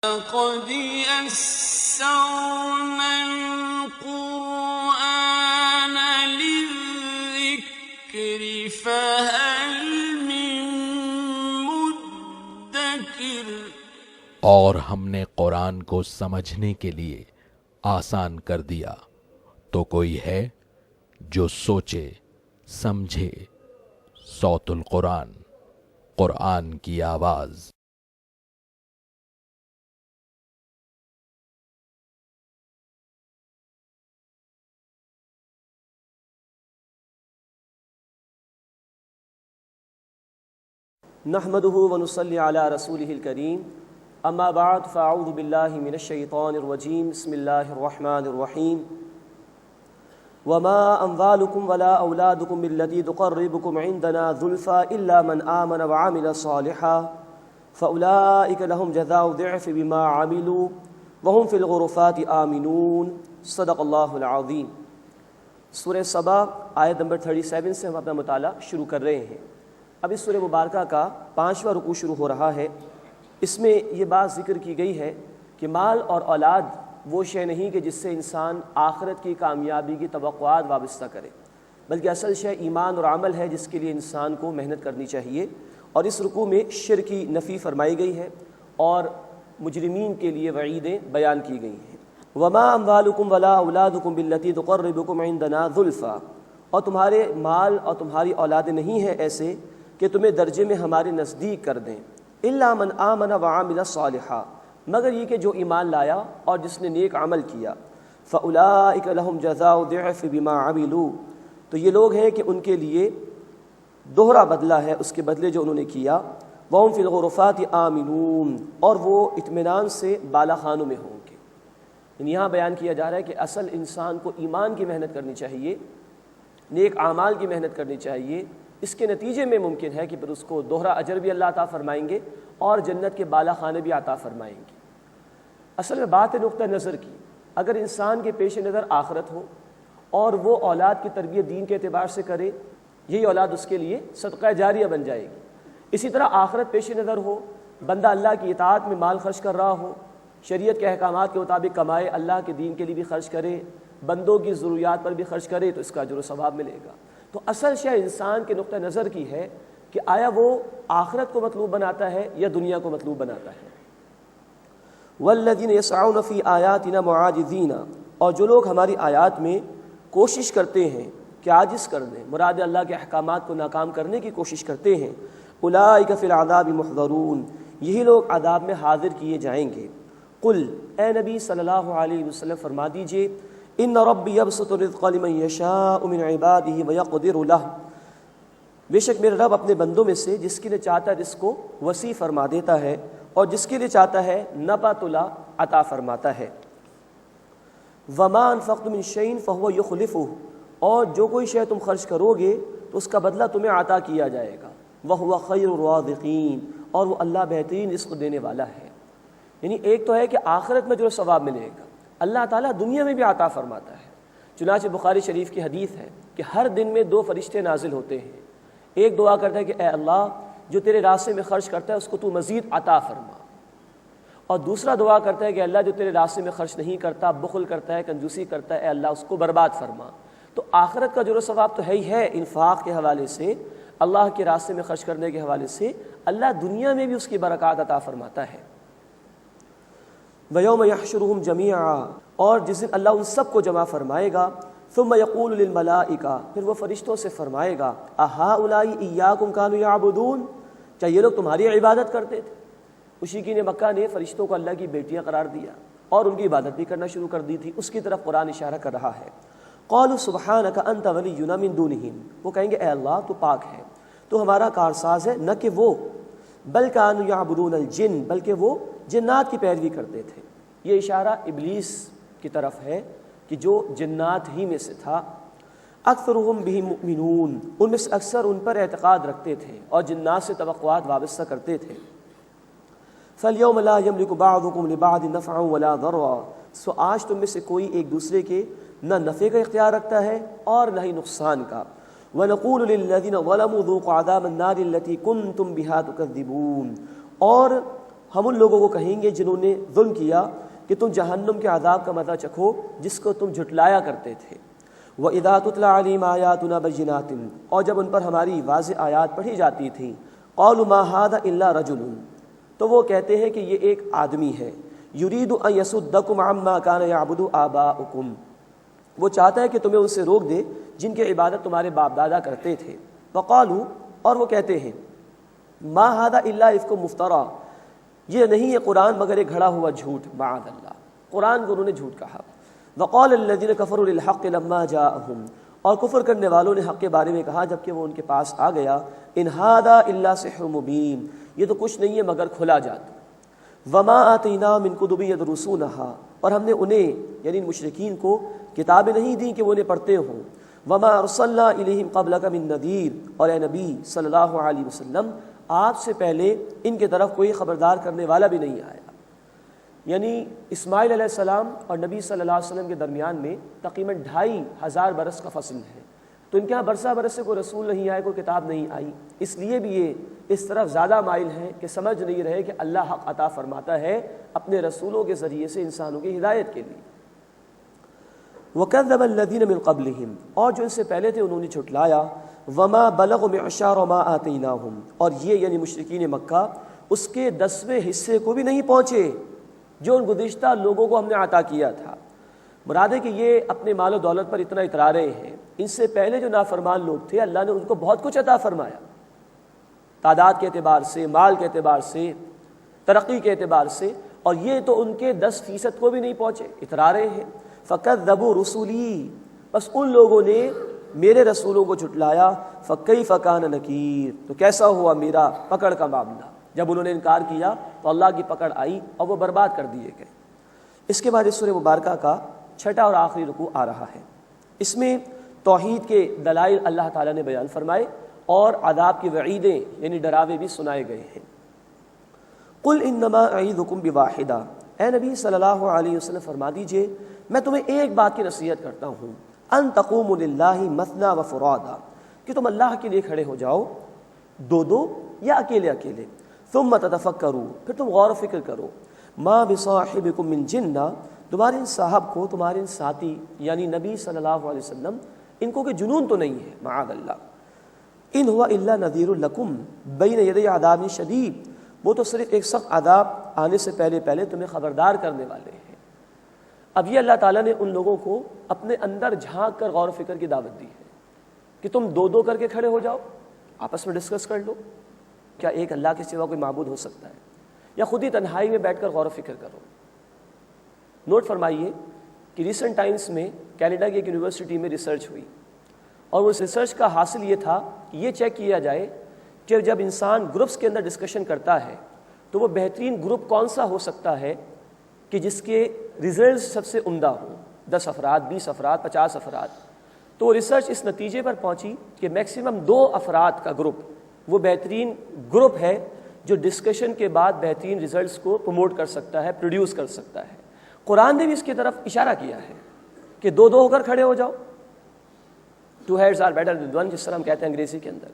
لقد يسرنا القرآن للذكر فهل من مدكر۔ اور ہم نے قرآن کو سمجھنے کے لیے آسان کر دیا، تو کوئی ہے جو سوچے سمجھے۔ صوت القرآن، قرآن کی آواز۔ نحمده ونصلي على رسوله الكريم، اما بعد فاعوذ بالله من الشيطان الرجيم، بسم الله الرحمن الرحيم۔ وما اموالكم ولا اولادكم بالتي تقربكم عندنا زلفى الا من آمن وعمل صالحا فاولئك لهم جزاء الضعف بما عملوا وهم في الغرفات آمنون۔ صدق اللہ العظیم۔ سورہ سبا آیت نمبر 37 سے ہم اپنا مطالعہ شروع کر رہے ہیں۔ اب اس سورہ مبارکہ کا 5واں رکوع شروع ہو رہا ہے۔ اس میں یہ بات ذکر کی گئی ہے کہ مال اور اولاد وہ شے نہیں کہ جس سے انسان آخرت کی کامیابی کی توقعات وابستہ کرے، بلکہ اصل شے ایمان اور عمل ہے جس کے لیے انسان کو محنت کرنی چاہیے۔ اور اس رکوع میں شرک کی نفی فرمائی گئی ہے اور مجرمین کے لیے وعیدیں بیان کی گئی ہیں۔ وما اموالکم ولا اولادکم بالتی تقربکم عندنا زلفی، اور تمہارے مال اور تمہاری اولادیں نہیں ہیں ایسے کہ تمہیں درجے میں ہمارے نزدیک کر دیں، الا من آمن وعمل صالحا، مگر یہ کہ جو ایمان لایا اور جس نے نیک عمل کیا، فاولئک لهم جزاء الضعف بما عملوا، تو یہ لوگ ہیں کہ ان کے لیے دوہرا بدلہ ہے اس کے بدلے جو انہوں نے کیا، وهم فی الغرفات آمنون، اور وہ اطمینان سے بالا خانوں میں ہوں گے۔ یہاں بیان کیا جا رہا ہے کہ اصل انسان کو ایمان کی محنت کرنی چاہیے، نیک اعمال کی محنت کرنی چاہیے۔ اس کے نتیجے میں ممکن ہے کہ پھر اس کو دوہرا اجر بھی اللہ عطا فرمائیں گے اور جنت کے بالا خانے بھی عطا فرمائیں گے۔ اصل میں بات ہے نقطہ نظر کی۔ اگر انسان کے پیش نظر آخرت ہو اور وہ اولاد کی تربیت دین کے اعتبار سے کرے، یہی اولاد اس کے لیے صدقہ جاریہ بن جائے گی۔ اسی طرح آخرت پیش نظر ہو، بندہ اللہ کی اطاعت میں مال خرچ کر رہا ہو، شریعت کے احکامات کے مطابق کمائے، اللہ کے دین کے لیے بھی خرچ کرے، بندوں کی ضروریات پر بھی خرچ کرے، تو اس کا اجر و ثواب ملے گا۔ تو اصل شے انسان کے نقطہ نظر کی ہے کہ آیا وہ آخرت کو مطلوب بناتا ہے یا دنیا کو مطلوب بناتا ہے۔ والذین یسعون فی آیاتنا معاجزین، اور جو لوگ ہماری آیات میں کوشش کرتے ہیں کہ عاجز کر دیں، مراد اللہ کے احکامات کو ناکام کرنے کی کوشش کرتے ہیں، اولئک فی العذاب محضرون، یہی لوگ عذاب میں حاضر کیے جائیں گے۔ قل، اے نبی صلی اللہ علیہ وسلم فرما دیجئے، ان ربی یبسط الرزق لمن یشاء من عبادہ ویقدر لہ، بے شک میرے رب اپنے بندوں میں سے جس کے لیے چاہتا ہے رزق کو وسیع فرما دیتا ہے اور جس کے لیے چاہتا ہے نباتلا عطا فرماتا ہے۔ وما انفقتم من شیء فہو یخلفہ، اور جو کوئی شے تم خرچ کرو گے تو اس کا بدلہ تمہیں عطا کیا جائے گا۔ وہو خیر الرازقین، اور وہ اللہ بہترین رزق دینے والا ہے۔ یعنی ایک تو ہے کہ آخرت میں جو ثواب ملے گا، اللہ تعالیٰ دنیا میں بھی عطا فرماتا ہے۔ چنانچہ بخاری شریف کی حدیث ہے کہ ہر دن میں 2 فرشتے نازل ہوتے ہیں، ایک دعا کرتا ہے کہ اے اللہ جو تیرے راستے میں خرچ کرتا ہے اس کو تو مزید عطا فرما، اور دوسرا دعا کرتا ہے کہ اللہ جو تیرے راستے میں خرچ نہیں کرتا، بخل کرتا ہے، کنجوسی کرتا ہے، اے اللہ اس کو برباد فرما۔ تو آخرت کا جو ثواب تو ہے ہی ہے انفاق کے حوالے سے، اللہ کے راستے میں خرچ کرنے کے حوالے سے، اللہ دنیا میں بھی اس کی برکات عطا فرماتا ہے۔ وَيَوْمَ يَحْشُرُهُمْ جَمِيعًا، اور جس دن اللہ ان سب کو جمع فرمائے گا، ثُمَّ يَقُولُ لِلْمَلَائِكَةِ، پھر وہ فرشتوں سے فرمائے گا، أَهَٰؤُلَاءِ إِيَّاكُمْ كَانُوا يَعْبُدُونَ، کیا یہ لوگ تمہاری عبادت کرتے تھے؟ مشرکین مکہ نے فرشتوں کو اللہ کی بیٹیاں قرار دیا اور ان کی عبادت بھی کرنا شروع کر دی تھی، اس کی طرف قرآن اشارہ کر رہا ہے۔ قَالُوا سُبْحَانَكَ أَنْتَ وَلِيُّنَا مِن دُونِهِمْ، وہ کہیں گے اے اللہ تو پاک ہے، تو ہمارا کارساز ہے، نہ کہ وہ، بل كَانُوا يَعْبُدُونَ الْجِنَّ، بلکہ وہ جنات کی پیروی کرتے تھے۔ یہ اشارہ ابلیس کی طرف ہے کہ جو جنات ہی میں سے تھا۔ اکثرهم بہ مؤمنون، ان میں سے اکثر ان پر اعتقاد رکھتے تھے اور جنات سے توقعات وابستہ کرتے تھے۔ فَالْيَوْمَ لَا يَمْلِكُ بَعْضُكُمْ لِبَعْضٍ نَفْعًا وَلَا ضَرًّا، سو آج تم میں سے کوئی ایک دوسرے کے نہ نفع کا اختیار رکھتا ہے اور نہ ہی نقصان کا۔ وَنَقُولُ لِلَّذِينَ ظَلَمُوا ذُوقُوا عَذَابَ النَّارِ الَّتِي كُنتُمْ بِهَا تُكَذِّبُونَ، اور ہم ان لوگوں کو کہیں گے جنہوں نے ظلم کیا کہ تم جہنم کے عذاب کا مزہ چکھو جس کو تم جھٹلایا کرتے تھے۔ وَإِذَا تُتْلَىٰ عَلَيْهِمْ آيَاتُنَا بَيِّنَاتٍ، اور جب ان پر ہماری واضح آیات پڑھی جاتی تھیں، قَالُوا مَا هَٰذَا إِلَّا رَجُلٌ، تو وہ کہتے ہیں کہ یہ ایک آدمی ہے، يُرِيدُ أَن يَصُدَّكُمْ عَمَّا كَانَ يَعْبُدُ آبَاؤُكُمْ، وہ چاہتا ہے کہ تمہیں ان سے روک دے جن کی عبادت تمہارے باپ دادا کرتے تھے۔ وَقَالُوا، اور وہ کہتے ہیں، مَا هَٰذَا إِلَّا إِفْكٌ مُفْتَرًى، یہ نہیں ہے قرآن مگر ایک گھڑا ہوا جھوٹ، معاذ اللہ، قرآن کو انہوں نے جھوٹ کہا۔ وقال الذين كفروا للحق لما جاءهم، اور کفر کرنے والوں نے حق کے بارے میں کہا جب کہ وہ ان کے پاس آ گیا، ان هذا الا سحر مبین، یہ تو کچھ نہیں ہے مگر کھلا جادو۔ وما آتیناهم من کتب يدرسونها، اور ہم نے انہیں یعنی مشرکین کو کتابیں نہیں دیں کہ وہ انہیں پڑھتے ہوں۔ وما ارسلنا الیہم قبلک من نذیر، اور اے نبی صلی اللہ علیہ وسلم آپ سے پہلے ان کے طرف کوئی خبردار کرنے والا بھی نہیں آیا۔ یعنی اسماعیل علیہ السلام اور نبی صلی اللہ علیہ وسلم کے درمیان میں تقریباً 2500 برس کا فصل ہے، تو ان کے یہاں برسہ برس سے کوئی رسول نہیں آئے، کوئی کتاب نہیں آئی، اس لیے بھی یہ اس طرف زیادہ مائل ہیں کہ سمجھ نہیں رہے کہ اللہ حق عطا فرماتا ہے اپنے رسولوں کے ذریعے سے انسانوں کی ہدایت کے لیے۔ وَكَذَّبَ الَّذِينَ مِن قَبْلِهِمْ، اور جو ان سے پہلے تھے انہوں نے جھٹلایا، وَمَا بَلَغُوا مِعْشَارَ مَا آتَيْنَاهُمْ، اور یہ یعنی مشرکین مکہ اس کے 10ویں حصے کو بھی نہیں پہنچے جو ان گزشتہ لوگوں کو ہم نے عطا کیا تھا۔ مراد ہے کہ یہ اپنے مال و دولت پر اتنا اترا رہے ہیں، ان سے پہلے جو نافرمان لوگ تھے اللہ نے ان کو بہت کچھ عطا فرمایا، تعداد کے اعتبار سے، مال کے اعتبار سے، ترقی کے اعتبار سے، اور یہ تو ان کے 10% کو بھی نہیں پہنچے، اترا رہے ہیں۔ فَكَذَّبُوا رُسُلِي، بس ان لوگوں نے میرے رسولوں کو جھٹلایا۔ فَكَيْفَ كَانَ نَكِيرٌ، تو کیسا ہوا میرا پکڑ کا معاملہ، جب انہوں نے انکار کیا تو اللہ کی پکڑ آئی اور وہ برباد کر دیے گئے۔ اس کے بعد اس سورہ مبارکہ کا 6واں اور آخری رکوع آ رہا ہے، اس میں توحید کے دلائل اللہ تعالیٰ نے بیان فرمائے اور عذاب کی وعیدیں یعنی ڈراوے بھی سنائے گئے ہیں۔ قُلْ إِنَّمَا أَعِظُكُمْ بِوَاحِدَةٍ، اے نبی صلی اللہ علیہ وسلم فرما دیجئے میں تمہیں ایک بات کی نصیحت کرتا ہوں، أَن تَقُومُوا لِلَّهِ مَثْنَىٰ وَفُرَادَىٰ، کہ تم اللہ کے لیے کھڑے ہو جاؤ دو دو یا اکیلے اکیلے، ثم تتفکروا، پھر تم غور و فکر کرو، ما بصاحبکم من جنہ، تمہارے ان صاحب کو، تمہارے ان ساتھی یعنی نبی صلی اللہ علیہ وسلم ان کو کہ جنون تو نہیں ہے، معاذ اللہ، ان ہوا الا نذیر لکم بین یدی عذاب شدید، وہ تو صرف ایک سخت عذاب آنے سے پہلے پہلے تمہیں خبردار کرنے والے ہیں۔ اب یہ اللہ تعالیٰ نے ان لوگوں کو اپنے اندر جھانک کر غور و فکر کی دعوت دی ہے کہ تم دو دو کر کے کھڑے ہو جاؤ، آپس میں ڈسکس کر لو، کیا ایک اللہ کے سوا کوئی معبود ہو سکتا ہے، یا خود ہی تنہائی میں بیٹھ کر غور و فکر کرو۔ نوٹ فرمائیے کہ ریسنٹ ٹائمز میں کینیڈا کی ایک یونیورسٹی میں ریسرچ ہوئی، اور اس ریسرچ کا حاصل یہ تھا کہ یہ چیک کیا جائے کہ جب انسان گروپس کے اندر ڈسکشن کرتا ہے تو وہ بہترین گروپ کون سا ہو سکتا ہے کہ جس کے ریزلٹس سب سے عمدہ ہوں، 10 افراد، 20 افراد، 50 افراد۔ تو وہ ریسرچ اس نتیجے پر پہنچی کہ میکسیمم 2 افراد کا گروپ وہ بہترین گروپ ہے جو ڈسکشن کے بعد بہترین ریزلٹس کو پروموٹ کر سکتا ہے، پروڈیوس کر سکتا ہے۔ قرآن نے بھی اس کی طرف اشارہ کیا ہے کہ دو دو ہو کر کھڑے ہو جاؤ، 2 heads are better than 1، جس طرح ہم کہتے ہیں انگریزی کے اندر،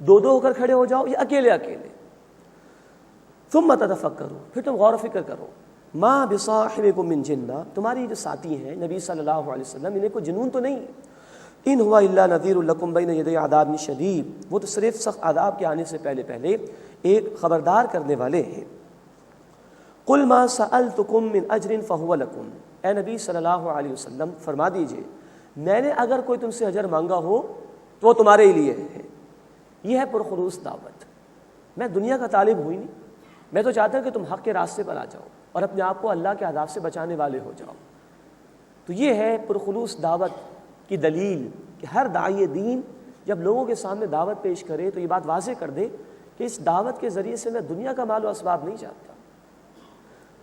دو دو ہو کر کھڑے ہو جاؤ یا اکیلے اکیلے۔ ثم تتفکروا، پھر تم غور و فکر کرو، ما بصاحبکم من جنہ، تمہاری جو ساتھی ہیں نبی صلی اللہ علیہ وسلم انہیں کوئی جنون تو نہیں، ان ہوا الا نذیر لکم بین یدی عذاب شدید، وہ تو صرف سخت عذاب کے آنے سے پہلے پہلے ایک خبردار کرنے والے ہیں۔ قل ما سألتکم من اجر فہو لکم، اے نبی صلی اللہ علیہ وسلم فرما دیجئے میں نے اگر کوئی تم سے اجر مانگا ہو تو وہ تمہارے ہی لیے ہے۔ یہ ہے پرخلوص دعوت، میں دنیا کا طالب ہوئی نہیں، میں تو چاہتا ہوں کہ تم حق کے راستے پر آ جاؤ اور اپنے آپ کو اللہ کے عذاب سے بچانے والے ہو جاؤ۔ تو یہ ہے پرخلوص دعوت کی دلیل کہ ہر داعی دین جب لوگوں کے سامنے دعوت پیش کرے تو یہ بات واضح کر دے کہ اس دعوت کے ذریعے سے میں دنیا کا مال و اسباب نہیں چاہتا۔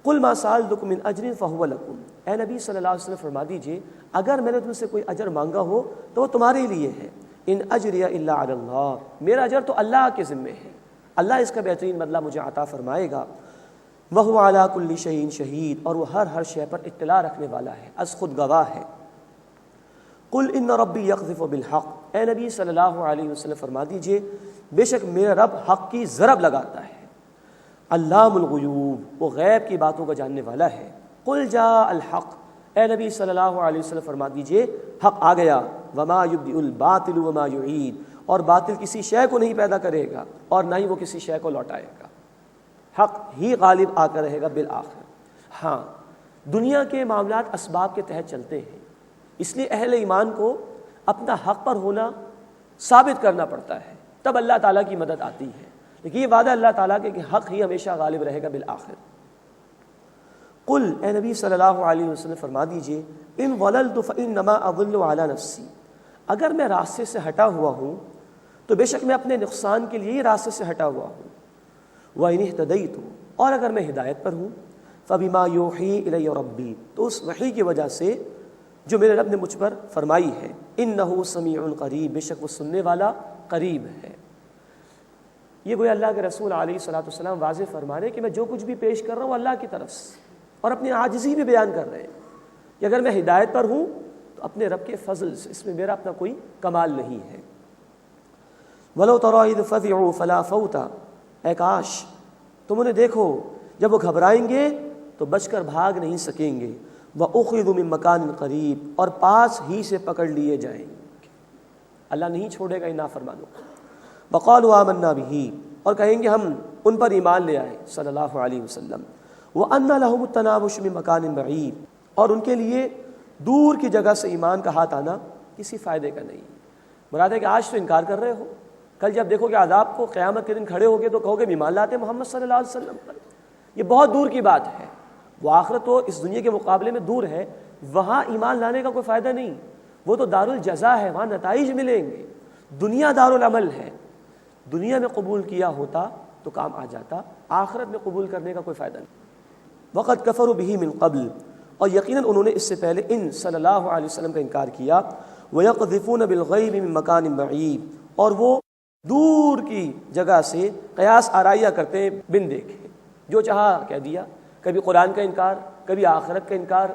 قل ما سألتکم من اجر فہو لکم، اے نبی صلی اللہ علیہ وسلم فرما دیجئے اگر میں نے تم سے کوئی اجر مانگا ہو تو وہ تمہارے لیے ہے، ان اجری الا علی اللہ، میرا اجر تو اللہ کے ذمے ہے، اللہ اس کا بہترین بدلہ مجھے عطا فرمائے گا۔ وہو علی کل شیء شہید، اور وہ ہر شے پر اطلاع رکھنے والا ہے، از خود گواہ ہے۔ قل ان ربی یقذف بالحق، اے نبی صلی اللہ علیہ وسلم فرما دیجئے بے شک میرا رب حق کی ضرب لگاتا ہے۔ علام الغیوب، وہ غیب کی باتوں کا جاننے والا ہے۔ قل جاء الحق، اے نبی صلی اللہ علیہ وسلم فرما دیجئے حق آ گیا، وما یبدئ الباطل وما یعید، اور باطل کسی شے کو نہیں پیدا کرے گا اور نہ ہی وہ کسی شے کو لوٹائے گا، حق ہی غالب آ کر رہے گا بالآخر۔ ہاں، دنیا کے معاملات اسباب کے تحت چلتے ہیں، اس لیے اہل ایمان کو اپنا حق پر ہونا ثابت کرنا پڑتا ہے، تب اللہ تعالیٰ کی مدد آتی ہے۔ لیکن یہ وعدہ اللہ تعالیٰ کے کہ حق ہی ہمیشہ غالب رہے گا بالآخر۔ قل، اے نبی صلی اللہ علیہ وسلم فرما دیجئے، ان ضللت فانما اضل علی نفسی، اگر میں راستے سے ہٹا ہوا ہوں تو بے شک میں اپنے نقصان کے لیے راستے سے ہٹا ہوا ہوں، وان اہتدیت، اور اگر میں ہدایت پر ہوں، فبما یوحی الی ربی، تو اس وحی کی وجہ سے جو میرے رب نے مجھ پر فرمائی ہے، انہ سمیع قریب، بے شک وہ سننے والا قریب ہے۔ یہ گویا اللہ کے رسول علیہ الصلوۃ والسلام واضح فرما رہے ہیں کہ میں جو کچھ بھی پیش کر رہا ہوں اللہ کی طرف سے، اور اپنی عاجزی بھی بیان کر رہے ہیں کہ اگر میں ہدایت پر ہوں تو اپنے رب کے فضل سے، اس میں میرا اپنا کوئی کمال نہیں ہے۔ وَلَوْ تَرَىٰ إِذْ فَزِعُوا فَلَا فَوْتَ، اے کاش تم انہیں دیکھو جب وہ گھبرائیں گے تو بچ کر بھاگ نہیں سکیں گے، وَأُخِذُوا مِن مَّكَانٍ قَرِيبٍ، اور پاس ہی سے پکڑ لیے جائیں گے، اللہ نہیں چھوڑے گا ان نافرمانوں کو۔ وَقَالُوا آمَنَّا بِهِ، اور کہیں گے ہم ان پر ایمان لے آئے صلی اللہ علیہ وسلم۔ وَأَنَّ لَهُمُ التَّنَاوُشُ مِن مَّكَانٍ بَعِيدٍ، اور ان کے لیے دور کی جگہ سے ایمان کا ہاتھ آنا کسی فائدے کا نہیں۔ مراد ہے کہ آج تو انکار کر رہے ہو، کل جب دیکھو کہ عذاب کو قیامت کے دن کھڑے ہوگے تو کہو گے ایمان لاتے ہیں محمد صلی اللہ علیہ وسلم پر، یہ بہت دور کی بات ہے۔ وہ آخرت تو اس دنیا کے مقابلے میں دور ہے، وہاں ایمان لانے کا کوئی فائدہ نہیں، وہ تو دارالجزا ہے، وہاں نتائج ملیں گے۔ دنیا دارالعمل ہے، دنیا میں قبول کیا ہوتا تو کام آ جاتا، آخرت میں قبول کرنے کا کوئی فائدہ نہیں۔ وقد کفروا به من قبل، اور یقیناً انہوں نے اس سے پہلے ان صلی اللہ علیہ وسلم کا انکار کیا۔ وَيَقْذِفُونَ بِالْغَيْبِ مِن مَّكَانٍ بَعِيدٍ، اور وہ دور کی جگہ سے قیاس آرائیاں کرتے ہیں بن دیکھے، جو چاہا کہہ دیا، کبھی قرآن کا انکار، کبھی آخرت کا انکار،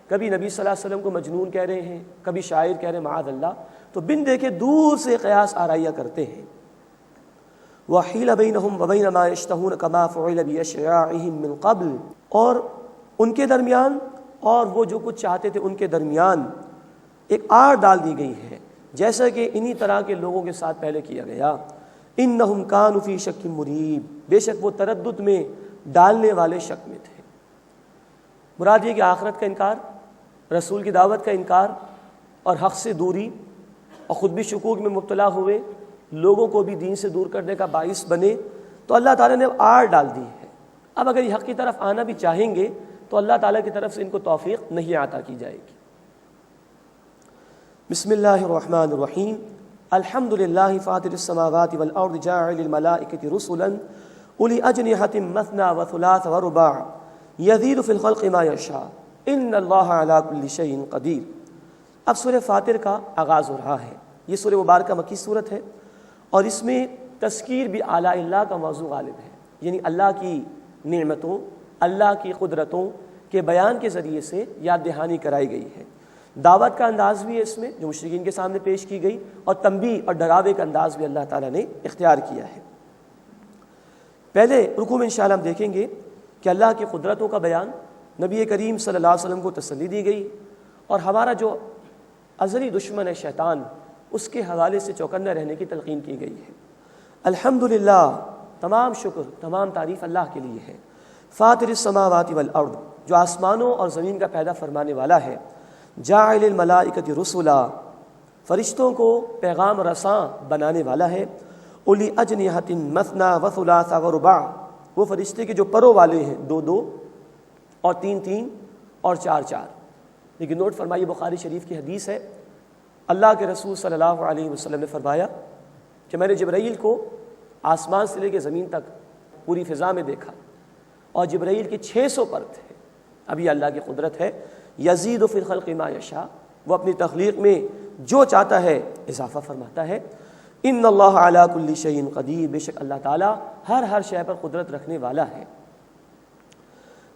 کبھی نبی صلی اللہ علیہ وسلم کو مجنون کہہ رہے ہیں، کبھی شاعر کہہ رہے ہیں معاذ اللہ، تو بن دیکھے دور سے قیاس آرائیاں کرتے ہیں۔ وَحِيلَ بَيْنَهُمْ وَبَيْنَ مَا يَشْتَهُونَ كَمَا فُعِلَ بِأَشْيَاعِهِمْ مِنْ قَبْلِ، اور ان کے درمیان اور وہ جو کچھ چاہتے تھے ان کے درمیان ایک آڑ ڈال دی گئی ہے، جیسا کہ انہی طرح کے لوگوں کے ساتھ پہلے کیا گیا۔ انہم کانوا فی شک مریب، بے شک وہ تردد میں ڈالنے والے شک میں تھے۔ مراد یہ کہ آخرت کا انکار، رسول کی دعوت کا انکار اور حق سے دوری، اور خود بھی شکوک میں مبتلا ہوئے، لوگوں کو بھی دین سے دور کرنے کا باعث بنے، تو اللہ تعالیٰ نے آڑ ڈال دی ہے۔ اب اگر یہ حق کی طرف آنا بھی چاہیں گے تو اللہ تعالیٰ کی طرف سے ان کو توفیق نہیں عطا کی جائے گی۔ بسم اللہ الرحمن الرحیم، الحمد للہ فاطر السماوات والارض جاعل الملائکۃ رسلا اولی اجنحۃ مثنی وثلاث ورباع یزید فی الخلق ما یشاء ان اللہ علی کل شیء قدیر۔ اب سورہ فاطر کا آغاز ہو رہا ہے۔ یہ سورہ مبارکہ مکی صورت ہے، اور اس میں تذکیر بھی اعلیٰ اللہ کا موضوع غالب ہے، یعنی اللہ کی نعمتوں، اللہ کی قدرتوں کے بیان کے ذریعے سے یاد دہانی کرائی گئی ہے۔ دعوت کا انداز بھی ہے اس میں جو مشرکین کے سامنے پیش کی گئی، اور تنبیہ اور ڈراوے کا انداز بھی اللہ تعالیٰ نے اختیار کیا ہے۔ پہلے رکوع میں انشاءاللہ ہم دیکھیں گے کہ اللہ کی قدرتوں کا بیان، نبی کریم صلی اللہ علیہ وسلم کو تسلی دی گئی، اور ہمارا جو ازلی دشمن ہے شیطان، اس کے حوالے سے چوکنا رہنے کی تلقین کی گئی ہے۔ الحمدللہ، تمام شکر، تمام تعریف اللہ کے لیے ہے۔ فاطر السماوات والارض، جو آسمانوں اور زمین کا پیدا فرمانے والا ہے۔ جاعل الملائکۃ رسلا، فرشتوں کو پیغام رساں بنانے والا ہے۔ اولی اجنحۃ مثنی وثلاث ورباع، وہ فرشتے کے جو پروں والے ہیں، 2 اور 3 اور 4۔ لیکن نوٹ فرمائیے، بخاری شریف کی حدیث ہے، اللہ کے رسول صلی اللہ علیہ وسلم نے فرمایا کہ میں نے جبرائیل کو آسمان سے لے کے زمین تک پوری فضا میں دیکھا، اور جبرائیل کے 600 پر تھے۔ اب یہ اللہ کی قدرت ہے، یزید فی الخلق ما یشاء، وہ اپنی تخلیق میں جو چاہتا ہے اضافہ فرماتا ہے۔ ان اللہ علی کل شیء قدیر، بے شک اللہ تعالیٰ ہر شے پر قدرت رکھنے والا ہے۔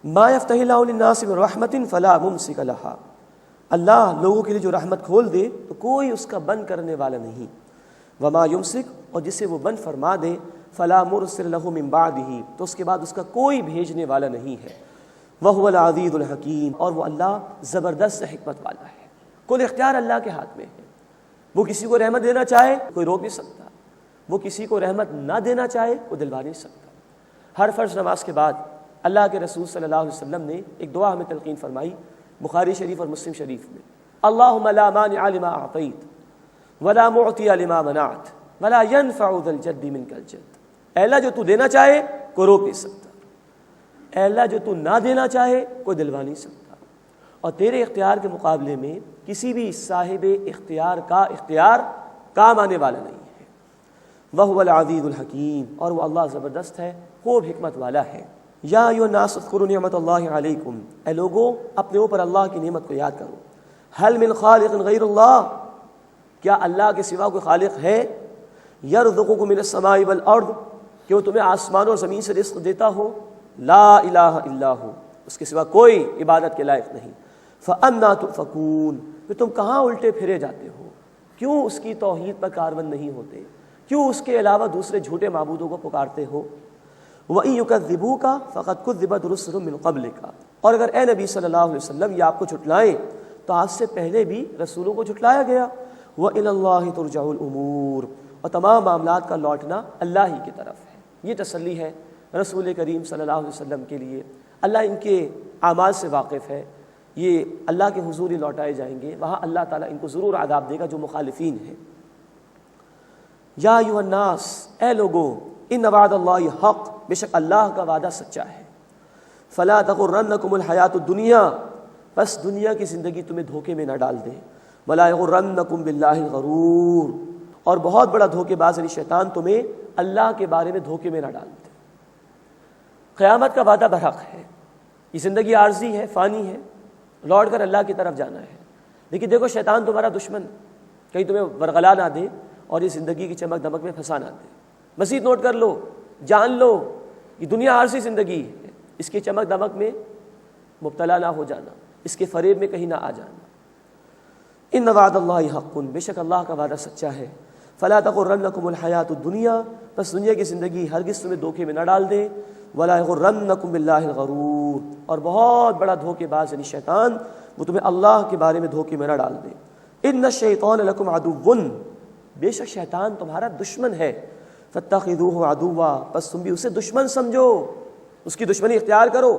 ما یفتح اللہ للناس من رحمت فلا ممسک لہا، اللہ لوگوں کے لیے جو رحمت کھول دے تو کوئی اس کا بند کرنے والا نہیں۔ وما یمسک، اور جسے وہ بند فرما دے فلا مرسل له من بعده، تو اس کے بعد اس کا کوئی بھیجنے والا نہیں ہے۔ وهو العزیز الحکیم، اور وہ اللہ زبردست حکمت والا ہے۔ کل اختیار اللہ کے ہاتھ میں ہے، وہ کسی کو رحمت دینا چاہے کوئی روک نہیں سکتا، وہ کسی کو رحمت نہ دینا چاہے وہ دلوا نہیں سکتا۔ ہر فرض نماز کے بعد اللہ کے رسول صلی اللہ علیہ وسلم نے ایک دعا ہمیں تلقین فرمائی، بخاری شریف اور مسلم شریف میں، اللہم لا مانع لما اعطیت ولا معطی لما منعت ولا ينفع ذا الجد منک الجد۔ اے اللہ جو تو دینا چاہے کوئی روک نہیں سکتا، اے اللہ جو تو نہ دینا چاہے کوئی دلوا نہیں سکتا، اور تیرے اختیار کے مقابلے میں کسی بھی صاحب اختیار کا اختیار کام آنے والا نہیں ہے۔ وَهُوَ الْعَزِيزُ الْحَكِيمُ، اور وہ اللہ زبردست ہے، خوب حکمت والا ہے۔ یا ایھا الناس اذکروا نعمت اللہ علیکم، اے لوگو اپنے اوپر اللہ کی نعمت کو یاد کرو۔ هل من خالق غیر اللہ، کیا اللہ کے سوا کوئی خالق ہے؟ یرزقکم من السماء والارض، کہ وہ تمہیں آسمان اور زمین سے رزق دیتا ہو؟ لا الہ الا ہو، اس کے سوا کوئی عبادت کے لائق نہیں۔ فَأَنَّىٰ تُؤْفَكُونَ، پھر تم کہاں الٹے پھرے جاتے ہو؟ کیوں اس کی توحید پر کاربند نہیں ہوتے؟ کیوں اس کے علاوہ دوسرے جھوٹے معبودوں کو پکارتے ہو؟ وَإِن يُكَذِّبُوكَ فَقَدْ كُذِّبَتْ رُسُلٌ مِّن قَبْلِكَ، اور اگر اے نبی صلی اللہ علیہ وسلم یہ آپ کو جھٹلائیں تو آپ سے پہلے بھی رسولوں کو جھٹلایا گیا۔ وَإِلَى اللَّهِ تُرْجَعُ الْأُمُورُ، اور تمام معاملات کا لوٹنا اللہ ہی کی طرف ہے۔ یہ تسلی ہے رسول کریم صلی اللہ علیہ وسلم کے لیے، اللہ ان کے اعمال سے واقف ہے، یہ اللہ کے حضور ہی لوٹائے جائیں گے، وہاں اللہ تعالیٰ ان کو ضرور عذاب دے گا جو مخالفین ہیں۔ یا ایھا الناس، اے لوگو، ان وعد اللہ حق، بے شک اللہ کا وعدہ سچا ہے۔ فلا تغرنکم الحیات الدنیا، بس دنیا کی زندگی تمہیں دھوکے میں نہ ڈال دے۔ ولا یغرنکم باللہ الغرور، اور بہت بڑا دھوکے باز یعنی شیطان تمہیں اللہ کے بارے میں دھوکے میں نہ ڈال دے۔ قیامت کا وعدہ برحق ہے، یہ زندگی عارضی ہے، فانی ہے، لوٹ کر اللہ کی طرف جانا ہے، لیکن دیکھو شیطان تمہارا دشمن کہیں تمہیں ورغلا نہ دے اور یہ زندگی کی چمک دمک میں پھنسا نہ دے۔ مزید نوٹ کر لو، جان لو، یہ دنیا عارضی زندگی ہے، اس کی چمک دمک میں مبتلا نہ ہو جانا، اس کے فریب میں کہیں نہ آ جانا۔ ان وعد اللہ حق، بے شک اللہ کا وعدہ سچا ہے۔ فلا تغرنکم الحیات الدنیا، بس دنیا کی زندگی ہرگز تمہیں دھوکے میں نہ ڈال دے۔ ولا یغرنکم باللہ الغرور، اور بہت بڑا دھوکے باز یعنی شیطان وہ تمہیں اللہ کے بارے میں دھوکے میں نہ ڈال دے۔ ان الشیطان لکم عدو، بے شک شیطان تمہارا دشمن ہے۔ فاتخذوہ عدوا، بس تم بھی اسے دشمن سمجھو، اس کی دشمنی اختیار کرو۔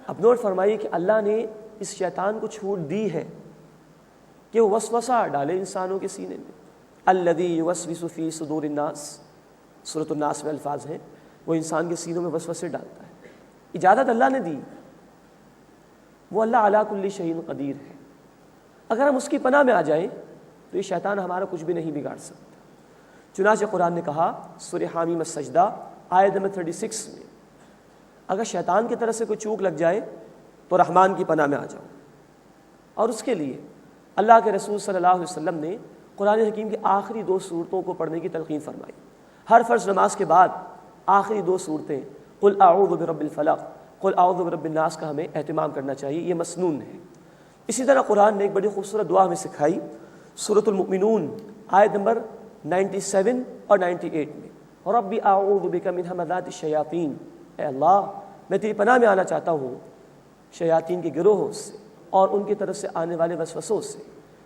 اب نوٹ فرمائیے کہ اللہ نے اس شیطان کو چھوٹ دی ہے کہ وہ وسوسہ ڈالے انسانوں کے سینے میں۔ الذی یوسوس فی صدور الناس، سورۃ الناس میں الفاظ ہیں، وہ انسان کے سینوں میں وسوسے ڈالتا ہے۔ اجازت اللہ نے دی، وہ اللہ علی کل شیء قدیر ہے۔ اگر ہم اس کی پناہ میں آ جائیں تو یہ شیطان ہمارا کچھ بھی نہیں بگاڑ سکتا۔ چنانچہ قرآن نے کہا سورہ حامیم السجدہ آیت نمبر 36 میں، اگر شیطان کی طرف سے کوئی چوک لگ جائے تو رحمان کی پناہ میں آ جاؤ۔ اور اس کے لیے اللہ کے رسول صلی اللہ علیہ وسلم نے قرآن حکیم کی آخری 2 سورتوں کو پڑھنے کی تلقین فرمائی۔ ہر فرض نماز کے بعد آخری 2 سورتیں قل اعوذ برب الفلق، قل اعوذ برب الناس کا ہمیں اہتمام کرنا چاہیے، یہ مسنون ہے۔ اسی طرح قرآن نے ایک بڑی خوبصورت دعا ہمیں سکھائی سورۃ المؤمنون آیت نمبر 97 اور 98 میں، ربی اعوذ بک من ھمزات الشیاطین، اے اللہ میں تیری پناہ میں آنا چاہتا ہوں شیاطین کے گروہوں سے اور ان کی طرف سے آنے والے وسوسوں سے۔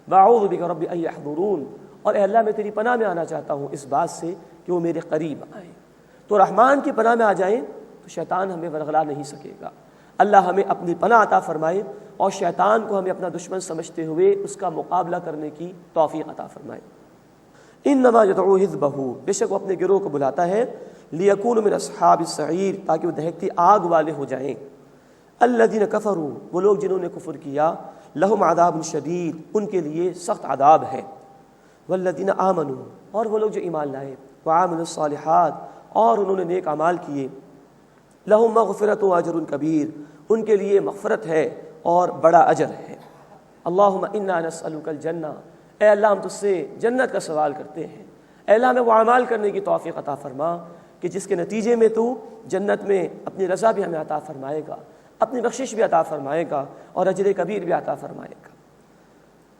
واعوذ بک ربی ان یحضرون، اور اے اللہ میں تیری پناہ میں آنا چاہتا ہوں اس بات سے کہ وہ میرے قریب آئیں۔ تو رحمان کی پناہ میں آ جائیں تو شیطان ہمیں ورغلا نہیں سکے گا۔ اللہ ہمیں اپنی پناہ عطا فرمائے اور شیطان کو ہمیں اپنا دشمن سمجھتے ہوئے اس کا مقابلہ کرنے کی توفیق عطا فرمائے۔ انما یدعو حزبہ، بے شک وہ اپنے گروہ کو بلاتا ہے، لیکون من اصحاب السعیر، تاکہ وہ دہکتی آگ والے ہو جائیں۔ الذین کفروا، وہ لوگ جنہوں نے کفر کیا، لہم عذاب شدید، ان کے لیے سخت عذاب ہے۔ والذین آمنوا، اور وہ لوگ جو ایمان لائے، وعاملوا الصالحات، اور انہوں نے نیک اعمال کیے، لہم مغفرۃ و اجر کبیر، ان کے لیے مغفرت ہے اور بڑا اجر ہے۔ اللہم انا نسألک الجنہ، اے اللہ ہم تجھ سے جنت کا سوال کرتے ہیں، اے اللہ ہمیں وہ اعمال کرنے کی توفیق عطا فرما کہ جس کے نتیجے میں تو جنت میں اپنی رضا بھی ہمیں عطا فرمائے گا، اپنی بخشش بھی عطا فرمائے گا اور اجر کبیر بھی عطا فرمائے گا۔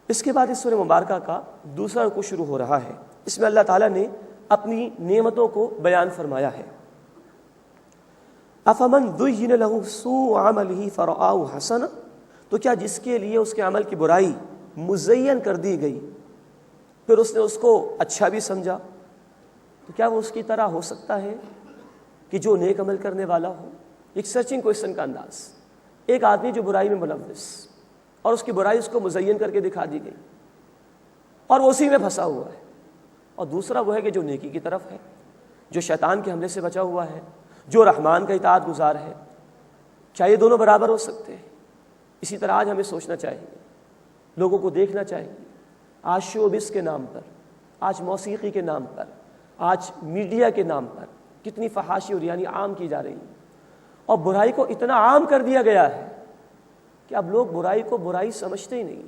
اس کے بعد اس سورہ مبارکہ کا دوسرا رکوع شروع ہو رہا ہے۔ اس میں اللہ تعالیٰ نے اپنی نعمتوں کو بیان فرمایا ہے۔ افمن ذین لہ سوء عملہ فرآہ حسنا، تو کیا جس کے لیے اس کے عمل کی برائی مزین کر دی گئی پھر اس نے اس کو اچھا بھی سمجھا، تو کیا وہ اس کی طرح ہو سکتا ہے کہ جو نیک عمل کرنے والا ہو؟ ایک سرچنگ کوئسچن کا انداز، ایک آدمی جو برائی میں ملوث اور اس کی برائی اس کو مزین کر کے دکھا دی گئی اور وہ اسی میں پھنسا ہوا ہے، اور دوسرا وہ ہے کہ جو نیکی کی طرف ہے، جو شیطان کے حملے سے بچا ہوا ہے، جو رحمان کا اطاعت گزار ہے۔ کیا یہ دونوں برابر ہو سکتے ہیں؟ اسی طرح آج ہمیں سوچنا چاہیے، لوگوں کو دیکھنا چاہیے، آج شوبز کے نام پر، آج موسیقی کے نام پر، آج میڈیا کے نام پر کتنی فحاشی اور یعنی عام کی جا رہی ہے، اور برائی کو اتنا عام کر دیا گیا ہے کہ اب لوگ برائی کو برائی سمجھتے ہی نہیں،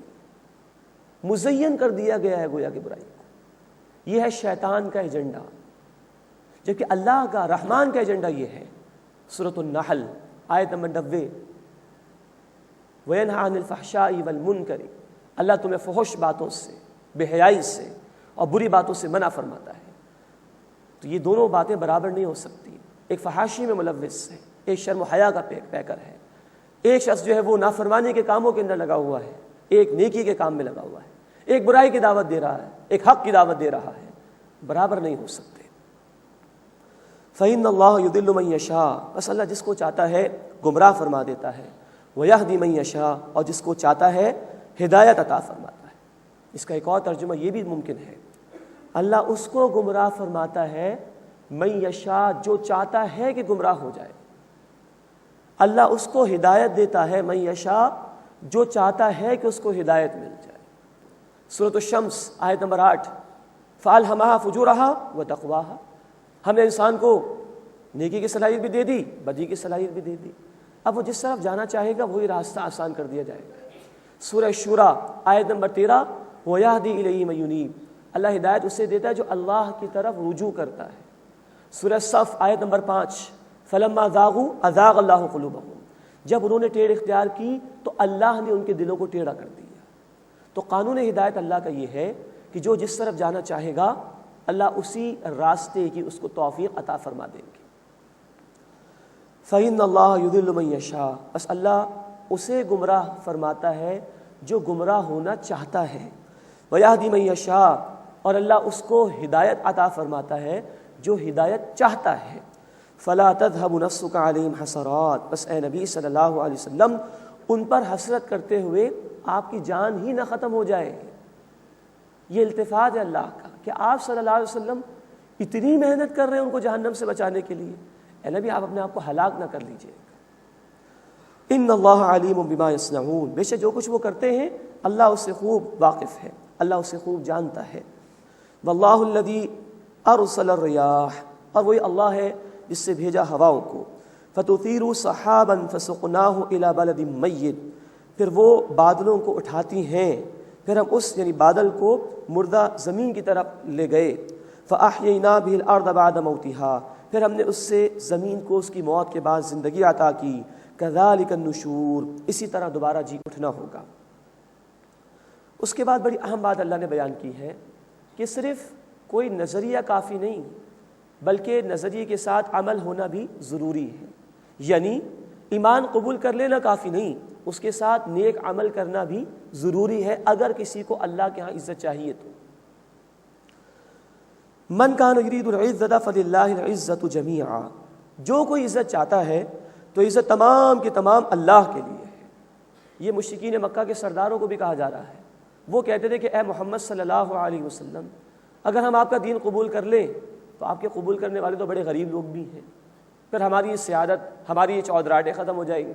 مزین کر دیا گیا ہے گویا کہ برائی کو۔ یہ ہے شیطان کا ایجنڈا، جبکہ اللہ کا رحمان کا ایجنڈا یہ ہے۔ سورۃ النحل آیت نمبر 90، وَيَنْهَى عَنِ الْفَحْشَاءِ وَالْمُنْكَرِ، اللہ تمہیں فحش باتوں سے، بے حیائی سے اور بری باتوں سے منع فرماتا ہے۔ تو یہ دونوں باتیں برابر نہیں ہو سکتی، ایک فحاشی میں ملوث ہے، ایک شرم و حیا کا پیکر ہے، ایک شخص جو ہے وہ نافرمانی کے کاموں کے اندر لگا ہوا ہے، ایک نیکی کے کام میں لگا ہوا ہے، ایک برائی کی دعوت دے رہا ہے، ایک حق کی دعوت دے رہا ہے، برابر نہیں ہو سکتے۔ فَإِنَّ اللَّهَ يُضِلُّ مَن يَشَاءُ، بس اللہ جس کو چاہتا ہے گمراہ فرما دیتا ہے، وَيَهْدِي مَن يَشَاءُ، اور جس کو چاہتا ہے ہدایت عطا فرماتا ہے۔ اس کا ایک اور ترجمہ یہ بھی ممکن ہے، اللہ اس کو گمراہ فرماتا ہے من یشاء، جو چاہتا ہے کہ گمراہ ہو جائے، اللہ اس کو ہدایت دیتا ہے من یشاء، جو چاہتا ہے کہ اس کو ہدایت مل جائے۔ سورۃ الشمس آیت نمبر 8، فَأَلْهَمَهَا فُجُورَهَا وَتَقْوَاهَا، ہم نے انسان کو نیکی کی صلاحیت بھی دے دی، بدی کی صلاحیت بھی دے دی، اب وہ جس طرف جانا چاہے گا وہی راستہ آسان کر دیا جائے گا۔ سورہ شورى آیت نمبر 13، وَيَهْدِي إِلَيْهِ مَن يُنِيبُ، اللہ ہدایت اسے دیتا ہے جو اللہ کی طرف رجوع کرتا ہے۔ سورہ صف آیت نمبر 5، فَلَمَّا ذَاغُوا أَذَاغَ اللَّهُ قُلُوبَهُمْ، جب انہوں نے ٹیڑھ اختیار کی تو اللہ نے ان کے دلوں کو ٹیڑھا کر دیا۔ تو قانون ہدایت اللہ کا یہ ہے کہ جو جس طرف جانا چاہے گا اللہ اسی راستے کی اس کو توفیق عطا فرما دیں گے۔ فَإِنَّ اللَّهَ يُضِلُّ مَن يَشَاءُ، بس اللہ اسے گمراہ فرماتا ہے جو گمراہ ہونا چاہتا ہے، وَيَهْدِي مَن يَشَاءُ، اور اللہ اس کو ہدایت عطا فرماتا ہے جو ہدایت چاہتا ہے۔ فَلَا تَذْهَبُ نَفْسُكَ عَلَيْهِمْ حَسَرَاتٍ، بس اے نبی صلی اللہ علیہ وسلم ان پر حسرت کرتے ہوئے آپ کی جان ہی نہ ختم ہو جائے۔ یہ التفات ہے اللہ کا کہ آپ صلی اللہ علیہ وسلم اتنی محنت کر رہے ہیں ان کو جہنم سے بچانے کے لیے، اے نبی آپ اپنے آپ کو ہلاک نہ کر لیجئے۔ ان اللہ علیم بما یصنعون، بے شک جو کچھ وہ کرتے ہیں اللہ اس سے خوب واقف ہے، اللہ اس سے خوب جانتا ہے۔ واللہ الذی ارسل الریاح، اور وہی اللہ ہے جس سے بھیجا ہواؤں کو، فتثیر سحابا فسقناہ الی بلد میت، پھر وہ بادلوں کو اٹھاتی ہیں، پھر ہم اس یعنی بادل کو مردہ زمین کی طرف لے گئے، فاحیینا بہ الارض بعد موتہا، پھر ہم نے اس سے زمین کو اس کی موت کے بعد زندگی عطا کی، کذالک النشور، اسی طرح دوبارہ جی اٹھنا ہوگا۔ اس کے بعد بڑی اہم بات اللہ نے بیان کی ہے کہ صرف کوئی نظریہ کافی نہیں بلکہ نظریے کے ساتھ عمل ہونا بھی ضروری ہے، یعنی ایمان قبول کر لینا کافی نہیں، اس کے ساتھ نیک عمل کرنا بھی ضروری ہے اگر کسی کو اللہ کے ہاں عزت چاہیے تو۔ من کان یرید العزت فللہ العزت جمیعا، جو کوئی عزت چاہتا ہے تو عزت تمام کی تمام اللہ کے لیے ہے۔ یہ مشرکین مکہ کے سرداروں کو بھی کہا جا رہا ہے، وہ کہتے تھے کہ اے محمد صلی اللہ علیہ وسلم اگر ہم آپ کا دین قبول کر لیں تو آپ کے قبول کرنے والے تو بڑے غریب لوگ بھی ہیں، پھر ہماری یہ سیادت، ہماری یہ چودراہٹیں ختم ہو جائیں گی۔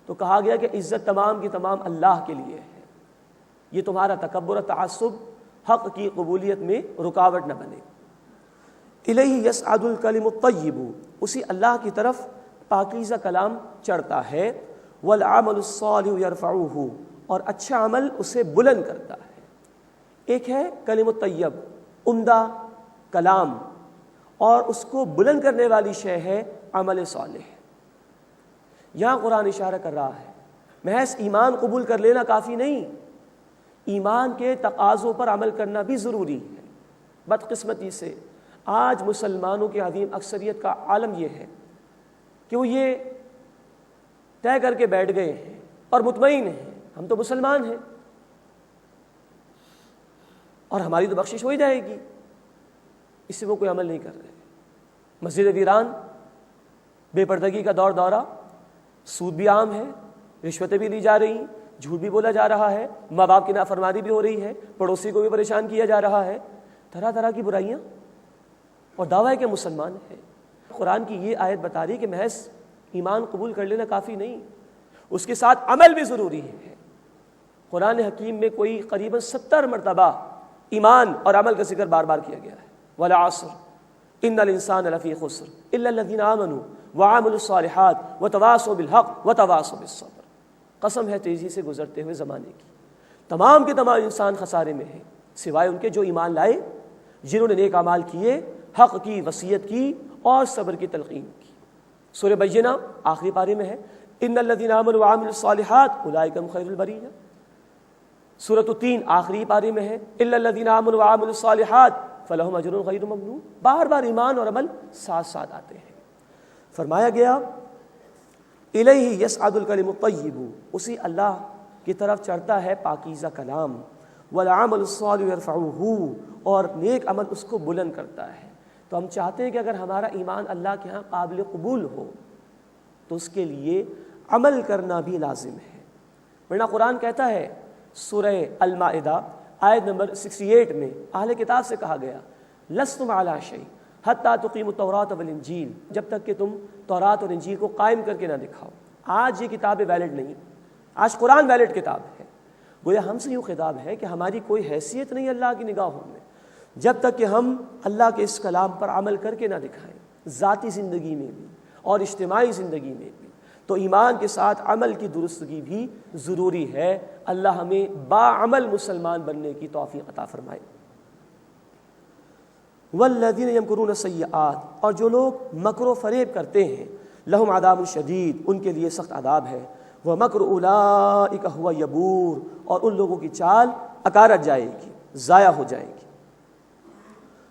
تو کہا گیا کہ عزت تمام کی تمام اللہ کے لیے ہے، یہ تمہارا تکبر و تعصب حق کی قبولیت میں رکاوٹ نہ بنے۔ الیہ یصعد الکلم الطیب، اسی اللہ کی طرف پاکیزہ کلام چڑھتا ہے، والعمل الصالح یرفعہ، اور اچھا عمل اسے بلند کرتا ہے۔ ایک ہے کلم الطیب، عمدہ کلام، اور اس کو بلند کرنے والی شے ہے عمل صالح۔ یہاں قرآن اشارہ کر رہا ہے محض ایمان قبول کر لینا کافی نہیں، ایمان کے تقاضوں پر عمل کرنا بھی ضروری ہے۔ بدقسمتی سے آج مسلمانوں کی عظیم اکثریت کا عالم یہ ہے کہ وہ یہ طے کر کے بیٹھ گئے ہیں اور مطمئن ہیں ہم تو مسلمان ہیں اور ہماری تو بخشش ہو ہی جائے گی، اس سے وہ کوئی عمل نہیں کر رہے۔ مسجد ویران، بے پردگی کا دور دورہ، سود بھی عام ہے، رشوتیں بھی لی جا رہی ہیں، جھوٹ بھی بولا جا رہا ہے، ماں باپ کی نافرمانی بھی ہو رہی ہے، پڑوسی کو بھی پریشان کیا جا رہا ہے، طرح طرح کی برائیاں، اور دعویٰ ہے کہ مسلمان ہے۔ قرآن کی یہ آیت بتا رہی ہے کہ محض ایمان قبول کر لینا کافی نہیں، اس کے ساتھ عمل بھی ضروری ہے۔ قرآن حکیم میں کوئی قریباً 70 مرتبہ ایمان اور عمل کا ذکر بار بار کیا گیا ہے۔ والعصر ان الانسان لفی خسر الا الذین آمنوا وعملوا الصالحات وتواصوا بالحق وتواصوا بالصبر۔ قسم ہے تیزی سے گزرتے ہوئے زمانے کی، تمام کے تمام انسان خسارے میں ہیں سوائے ان کے جو ایمان لائے، جنہوں نے نیک اعمال کیے، حق کی وصیت کی اور صبر کی تلقین کی۔ سورہ بینہ آخری پارے میں ہے ان الذین آمنوا وعملوا الصالحات اولئک هم خیر البریہ۔ سورۃ التین آخری پارے میں ہے الا الذین آمنوا وعملوا الصالحات فلہم اجر غیر ممنون۔ بار بار ایمان اور عمل ساتھ ساتھ آتے ہیں۔ فرمایا گیا الیہ یصعد الکلم الطیب، اسی اللہ کی طرف چڑھتا ہے پاکیزہ کلام، والعمل الصالح یرفعہ، اور نیک عمل اس کو بلند کرتا ہے۔ تو ہم چاہتے ہیں کہ اگر ہمارا ایمان اللہ کے ہاں قابل قبول ہو تو اس کے لیے عمل کرنا بھی لازم ہے، ورنہ قرآن کہتا ہے سورہ المائدہ آیت نمبر 68 میں اہل کتاب سے کہا گیا لستم علی شیء حتی تقیموا التوراۃ والانجیل، جب تک کہ تم تورات اور انجیل کو قائم کر کے نہ دکھاؤ۔ آج یہ کتابیں ویلڈ نہیں، آج قرآن ویلڈ کتاب ہے۔ گویا ہم سے یوں خطاب ہے کہ ہماری کوئی حیثیت نہیں اللہ کی نگاہوں میں جب تک کہ ہم اللہ کے اس کلام پر عمل کر کے نہ دکھائیں، ذاتی زندگی میں بھی اور اجتماعی زندگی میں بھی۔ تو ایمان کے ساتھ عمل کی درستگی بھی ضروری ہے۔ اللہ ہمیں باعمل مسلمان بننے کی توفیق عطا فرمائے۔ والذین یمکرون السیئات، اور جو لوگ مکر و فریب کرتے ہیں، لہم عذاب شدید، ان کے لیے سخت عذاب ہے۔ ومکر اولئک هو یبور، اور ان لوگوں کی چال اکارت جائے گی، ضائع ہو جائے گی۔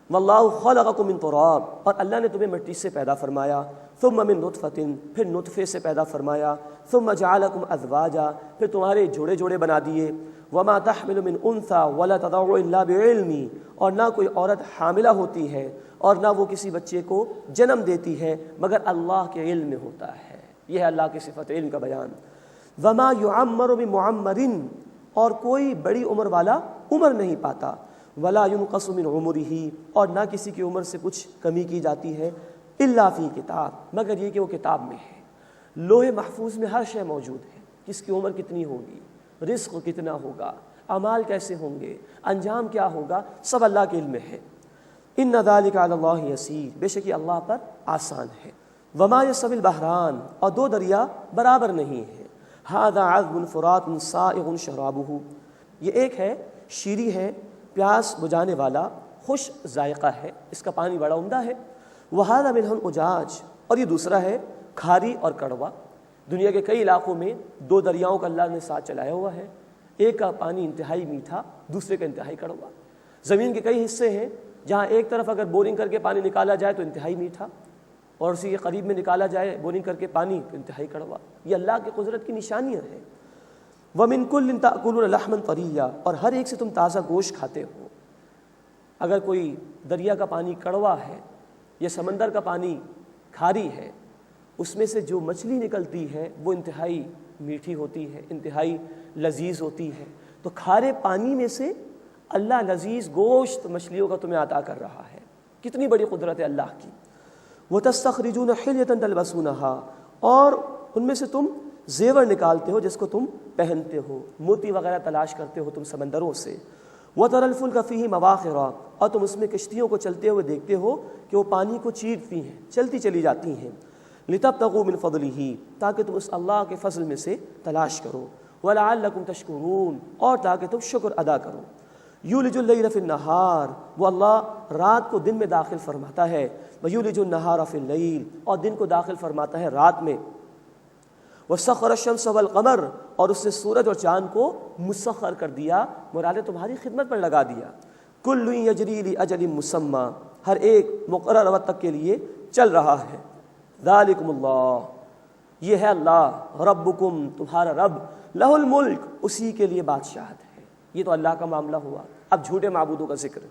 واللہ خلقکم من تراب، اور اللہ نے تمہیں مٹی سے پیدا فرمایا، ثم من نطفۃ، پھر نطفے سے پیدا فرمایا، ثم جعلکم ازواجا، پھر تمہارے جوڑے جوڑے بنا دیے۔ وما تحمل من انثى ولا تضع الا بعلمي، اور نہ کوئی عورت حاملہ ہوتی ہے اور نہ وہ کسی بچے کو جنم دیتی ہے مگر اللہ کے علم میں ہوتا ہے۔ یہ ہے اللہ کی صفت علم کا بیان۔ وما يعمر من معمر، اور کوئی بڑی عمر والا عمر نہیں پاتا۔ ولا ينقص من عمره، اور نہ کسی کی عمر سے کچھ کمی کی جاتی ہے، الا فی کتاب، مگر یہ کہ وہ کتاب میں ہے۔ لوح محفوظ میں ہر شے موجود ہے، کس کی عمر کتنی ہوگی، رزق کتنا ہوگا، اعمال کیسے ہوں گے، انجام کیا ہوگا، سب اللہ کے علم میں ہے۔ ان ذلک علی اللہ یسیر، بے شک یہ اللہ پر آسان ہے۔ وما یستوی البحران، اور دو دریا برابر نہیں ہیں۔ ھذا عذب فرات سائغ شرابہ، یہ ایک ہے شیریں ہے، پیاس بجھانے والا، خوش ذائقہ ہے، اس کا پانی بڑا عمدہ ہے۔ وھذا ملح اجاج، اور یہ دوسرا ہے کھاری اور کڑوا۔ دنیا کے کئی علاقوں میں دو دریاؤں کا اللہ نے ساتھ چلایا ہوا ہے، ایک کا پانی انتہائی میٹھا، دوسرے کا انتہائی کڑوا۔ زمین کے کئی حصے ہیں جہاں ایک طرف اگر بورنگ کر کے پانی نکالا جائے تو انتہائی میٹھا، اور اسی کے قریب میں نکالا جائے بورنگ کر کے پانی تو انتہائی کڑوا۔ یہ اللہ کی قدرت کی نشانیاں ہیں۔ وَمِن كُلٍّ تَأْكُلُونَ لَحْمًا طَرِيًّا، اور ہر ایک سے تم تازہ گوشت کھاتے ہو۔ اگر کوئی دریا کا پانی کڑوا ہے یا سمندر کا پانی کھاری ہے، اس میں سے جو مچھلی نکلتی ہے وہ انتہائی میٹھی ہوتی ہے، انتہائی لذیذ ہوتی ہے۔ تو کھارے پانی میں سے اللہ لذیذ گوشت مچھلیوں کا تمہیں عطا کر رہا ہے۔ کتنی بڑی قدرت ہے اللہ کی۔ وَتَسْتَخْرِجُونَ حِلْيَةً تَلْبَسُونَهَا، اور ان میں سے تم زیور نکالتے ہو جس کو تم پہنتے ہو، موتی وغیرہ تلاش کرتے ہو تم سمندروں سے۔ وَتَرَى الْفُلْكَ فِيهِ مَوَاخِرَ، اور تم اس میں کشتیوں کو چلتے ہوئے دیکھتے ہو کہ وہ پانی کو چیرتی ہیں، چلتی چلی جاتی ہیں۔ لِتَبْتَغُوا مِنْ فَضْلِهِ، تاکہ تم اس اللہ کے فضل میں سے تلاش کرو۔ وَلَعَلَّكُمْ تَشْكُرُونَ، اور تاکہ تم شکر ادا کرو۔ یولج اللیل فی النہار، وہ اللہ رات کو دن میں داخل فرماتا ہے۔ ویولج النہار فی اللیل، اور دن کو داخل فرماتا ہے رات میں۔ وسخر الشمس والقمر، اور اس نے سورج اور چاند کو مسخر کر دیا، مراد تمہاری خدمت پر لگا دیا۔ کل یجری لاجل مسمی، ہر ایک مقرر وقت تک کے لیے چل رہا ہے۔ ذالکم اللہ، یہ ہے اللہ، ربکم تمہارا رب، لہ الملک اسی کے لیے بادشاہت ہے۔ یہ تو اللہ کا معاملہ ہوا۔ اب جھوٹے معبودوں کا ذکر،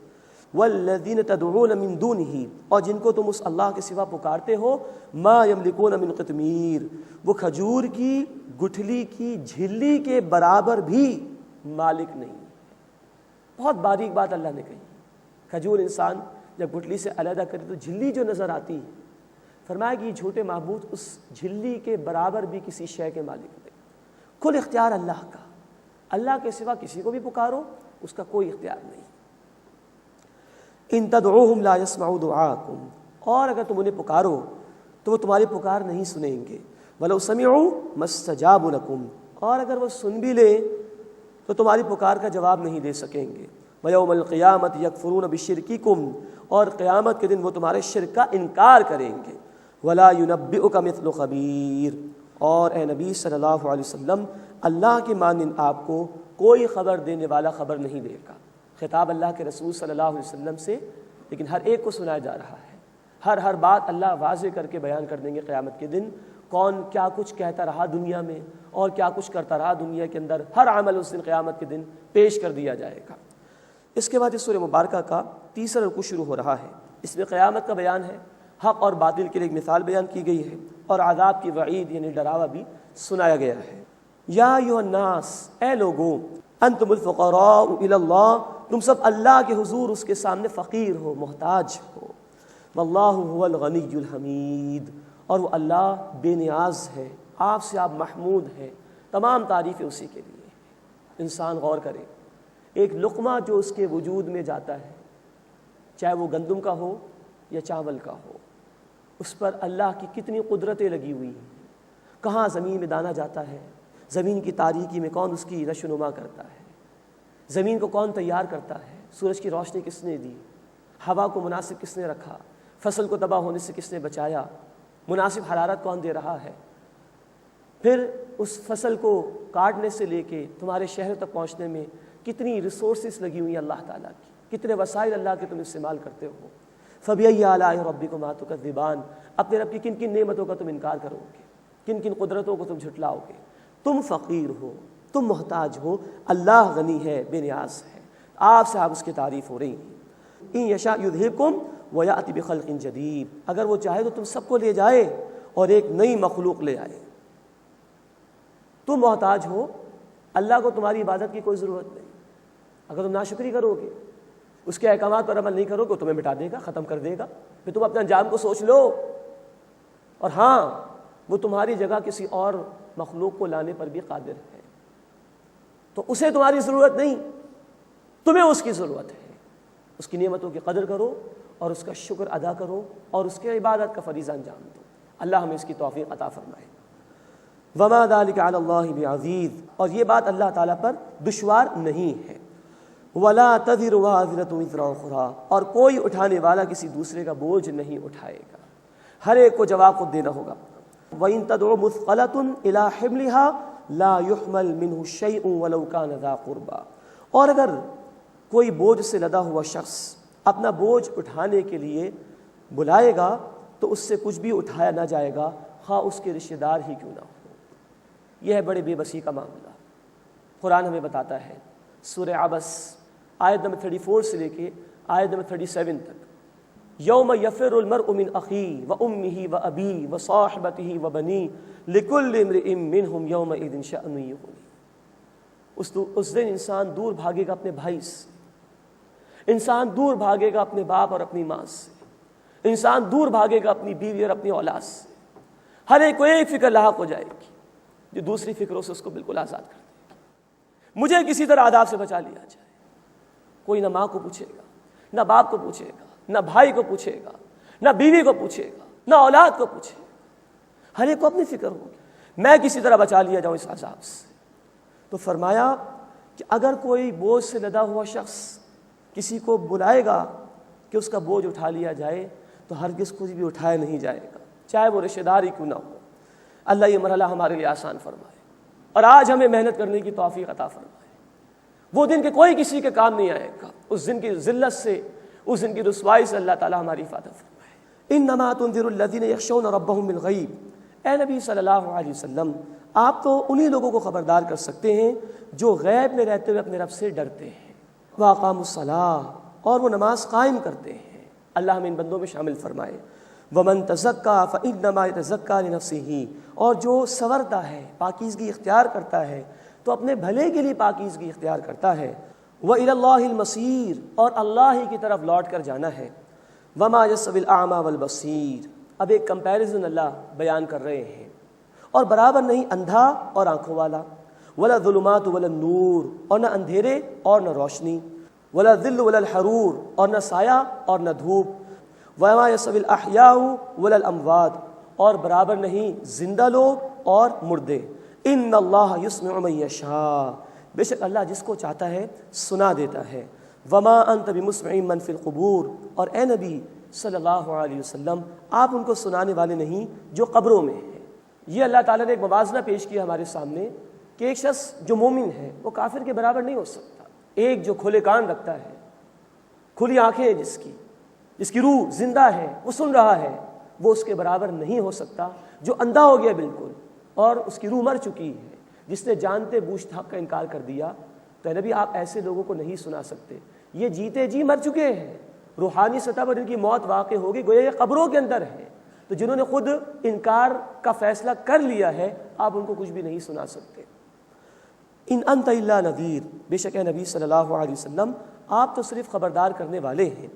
والذین تدعون من دونہ، اور جن کو تم اس اللہ کے سوا پکارتے ہو، ما یملکون من قطمیر، وہ کھجور کی گٹھلی کی جھلی کے برابر بھی مالک نہیں۔ بہت باریک بات اللہ نے کہی۔ کھجور انسان جب گٹھلی سے علیحدہ کرے تو جھلی جو نظر آتی ہے، فرمایا کہ یہ جھوٹے معبود اس جھلی کے برابر بھی کسی شے کے مالک نہیں۔ کل اختیار اللہ کا، اللہ کے سوا کسی کو بھی پکارو اس کا کوئی اختیار نہیں۔ ان تدعوہم لا یسمعوا دعاءکم، اور اگر تم انہیں پکارو تو وہ تمہاری پکار نہیں سنیں گے۔ ولو سمعوا ما استجابوا لکم، اور اگر وہ سن بھی لیں تو تمہاری پکار کا جواب نہیں دے سکیں گے۔ وَيَوْمَ الْقِيَامَةِ يَكْفُرُونَ بِشِرْكِكُمْ، اور قیامت کے دن وہ تمہارے شرک کا انکار کریں گے۔ وَلَا يُنَبِّئُكَ مِثْلُ خَبِيرٍ، اور اے نبی صلی اللہ علیہ وسلم اللہ کی مانند آپ کو کوئی خبر دینے والا خبر نہیں دے گا۔ خطاب اللہ کے رسول صلی اللہ علیہ وسلم سے، لیکن ہر ایک کو سنایا جا رہا ہے۔ ہر بات اللہ واضح کر کے بیان کر دیں گے قیامت کے دن، کون کیا کچھ کہتا رہا دنیا میں اور کیا کچھ کرتا رہا دنیا کے اندر، ہر عمل اس دن قیامت کے دن پیش کر دیا جائے گا۔ اس کے بعد اس سورہ مبارکہ کا تیسرا رکوع شروع ہو رہا ہے۔ اس میں قیامت کا بیان ہے، حق اور باطل کے لیے ایک مثال بیان کی گئی ہے، اور عذاب کی وعید یعنی ڈراوا بھی سنایا گیا ہے۔ یا ایھا الناس، اے لوگوں، انتم الفقراء الی اللہ، تم سب اللہ کے حضور اس کے سامنے فقیر ہو، محتاج ہو۔ واللہ هو الغنی الحمید، اور وہ اللہ بے نیاز ہے، آپ سے آپ محمود ہیں، تمام تعریفیں اسی کے لیے۔ انسان غور کرے، ایک لقمہ جو اس کے وجود میں جاتا ہے، چاہے وہ گندم کا ہو یا چاول کا ہو، اس پر اللہ کی کتنی قدرتیں لگی ہوئی ہیں۔ کہاں زمین میں دانا جاتا ہے، زمین کی تاریکی میں کون اس کی نشو نما کرتا ہے، زمین کو کون تیار کرتا ہے، سورج کی روشنی کس نے دی، ہوا کو مناسب کس نے رکھا، فصل کو تباہ ہونے سے کس نے بچایا، مناسب حرارت کون دے رہا ہے، پھر اس فصل کو کاٹنے سے لے کے تمہارے شہر تک پہنچنے میں کتنی ریسورسز لگی ہوئی ہیں اللہ تعالیٰ کی، کتنے وسائل اللہ کے تم استعمال کرتے ہو۔ فَبِأَيِّ آلَاءِ رَبِّكُمَا تُكَذِّبَانِ، اپنے رب کی کن کن نعمتوں کا تم انکار کرو گے، کن کن قدرتوں کو تم جھٹلاؤ گے۔ تم فقیر ہو، تم محتاج ہو، اللہ غنی ہے، بے نیاز ہے، آپ سے آپ اس کی تعریف ہو رہی ہے۔ اِن یشاء یذھبکم ویأتی بخلق جدید، اگر وہ چاہے تو تم سب کو لے جائے اور ایک نئی مخلوق لے آئے۔ تم محتاج ہو، اللہ کو تمہاری عبادت کی کوئی ضرورت نہیں۔ اگر تم ناشکری کرو گے، اس کے احکامات پر عمل نہیں کرو گے، وہ تمہیں مٹا دے گا، ختم کر دے گا۔ پھر تم اپنے انجام کو سوچ لو، اور ہاں وہ تمہاری جگہ کسی اور مخلوق کو لانے پر بھی قادر ہے، تو اسے تمہاری ضرورت نہیں، تمہیں اس کی ضرورت ہے۔ اس کی نعمتوں کی قدر کرو اور اس کا شکر ادا کرو اور اس کے عبادت کا فریضہ انجام دو۔ اللہ ہمیں اس کی توفیق عطا فرمائے۔ وما ذلک علی اللہ بعزیز، اور یہ بات اللہ تعالیٰ پر دشوار نہیں ہے۔ ولا تزر وازرۃ وزر اخری، اور کوئی اٹھانے والا کسی دوسرے کا بوجھ نہیں اٹھائے گا، ہر ایک کو جواب خود دینا ہوگا۔ وَإِن تَدْعُ مُثْقَلَةٌ إِلَىٰ حِمْلِهَا لَا يُحْمَلْ مِنْهُ شَيْءٌ وَلَوْ كَانَ ذَا قُرْبَىٰ، اور اگر کوئی بوجھ سے لدا ہوا شخص اپنا بوجھ اٹھانے کے لیے بلائے گا تو اس سے کچھ بھی اٹھایا نہ جائے گا، خواہ اس کے رشتہ دار ہی کیوں نہ ہو۔ یہ ہے بڑے بے بسی کا معاملہ۔ قرآن ہمیں بتاتا ہے، سورہ عبس آیت نمبر 34 سے لے کے آیت نمبر 37 تک، یوم یفر المرء من اخیہ وامہ وابیہ وصاحبتہ وبنیہ لکل امرئ منہم یومئذ شأن یغنیہ۔ اس دن انسان دور بھاگے گا اپنے بھائی سے، انسان دور بھاگے گا اپنے باپ اور اپنی ماں سے، انسان دور بھاگے گا اپنی بیوی اور اپنی اولاد سے۔ ہر ایک کو ایک فکر لاحق ہو جائے گی جو دوسری فکروں سے اس کو بالکل آزاد کر دے گی۔ مجھے کسی طرح عذاب سے بچا لیا جائے۔ کوئی نہ ماں کو پوچھے گا، نہ باپ کو پوچھے گا، نہ بھائی کو پوچھے گا، نہ بیوی کو پوچھے گا، نہ اولاد کو پوچھے گا۔ ہر ایک کو اپنی فکر ہوگی، میں کسی طرح بچا لیا جاؤں اس عذاب سے۔ تو فرمایا کہ اگر کوئی بوجھ سے لدا ہوا شخص کسی کو بلائے گا کہ اس کا بوجھ اٹھا لیا جائے تو ہرگز کچھ بھی اٹھایا نہیں جائے گا، چاہے وہ رشتہ دار ہی کیوں نہ ہو۔ اللہ یہ مرحلہ ہمارے لیے آسان فرمائے اور آج ہمیں محنت کرنے کی توفیق عطا فرمائے۔ وہ دن کہ کوئی کسی کے کام نہیں آئے گا، اس دن کی ذلت سے، اس دن کی رسوائی سے اللہ تعالیٰ ہماری حفاظت فرمائے۔ انما تنذر الذین یخشون ربهم بالغیب، اے نبی صلی اللہ علیہ وسلم آپ تو انہی لوگوں کو خبردار کر سکتے ہیں جو غیب میں رہتے ہوئے اپنے رب سے ڈرتے ہیں، واقاموا الصلاۃ اور وہ نماز قائم کرتے ہیں۔ اللہ ہمیں ان بندوں میں شامل فرمائے۔ ومن تزکا فانما یتزکا لنفسہ، اور جو سنورتا ہے، پاکیزگی اختیار کرتا ہے تو اپنے بھلے کے لیے پاکیزگی اختیار کرتا ہے۔ وإلی اللہ المصیر، اور اللہ ہی کی طرف لوٹ کر جانا ہے۔ وما یستوی الاعمی والبصیر، اب ایک کمپیریزن اللہ بیان کر رہے ہیں، اور برابر نہیں اندھا اور آنکھوں والا، ولا الظلمات ولا النور، اور نہ اندھیرے اور نہ روشنی، ولا الظل ولا الحرور، اور نہ سایہ اور نہ دھوپ، وما یستوی الاحیاء ولا الاموات، اور برابر نہیں زندہ لوگ اور مردے۔ ان اللہ یسمع من یشاء، بے شک اللہ جس کو چاہتا ہے سنا دیتا ہے۔ وما انت بمسمع من فی القبور، اور اے نبی صلی اللہ علیہ وسلم آپ ان کو سنانے والے نہیں جو قبروں میں ہیں۔ یہ اللہ تعالیٰ نے ایک موازنہ پیش کیا ہمارے سامنے کہ ایک شخص جو مومن ہے وہ کافر کے برابر نہیں ہو سکتا۔ ایک جو کھلے کان رکھتا ہے، کھلی آنکھیں ہیں، جس کی روح زندہ ہے، وہ سن رہا ہے، وہ اس کے برابر نہیں ہو سکتا جو اندھا ہو گیا بالکل اور اس کی روح مر چکی ہے، جس نے جانتے بوجھتے حق کا انکار کر دیا۔ تو نبی آپ ایسے لوگوں کو نہیں سنا سکتے، یہ جیتے جی مر چکے ہیں، روحانی سطح پر ان کی موت واقع ہوگی، گویا یہ قبروں کے اندر ہے۔ تو جنہوں نے خود انکار کا فیصلہ کر لیا ہے آپ ان کو کچھ بھی نہیں سنا سکتے۔ ان انت الا نذیر، بے شک اے نبی صلی اللہ علیہ وسلم آپ تو صرف خبردار کرنے والے ہیں۔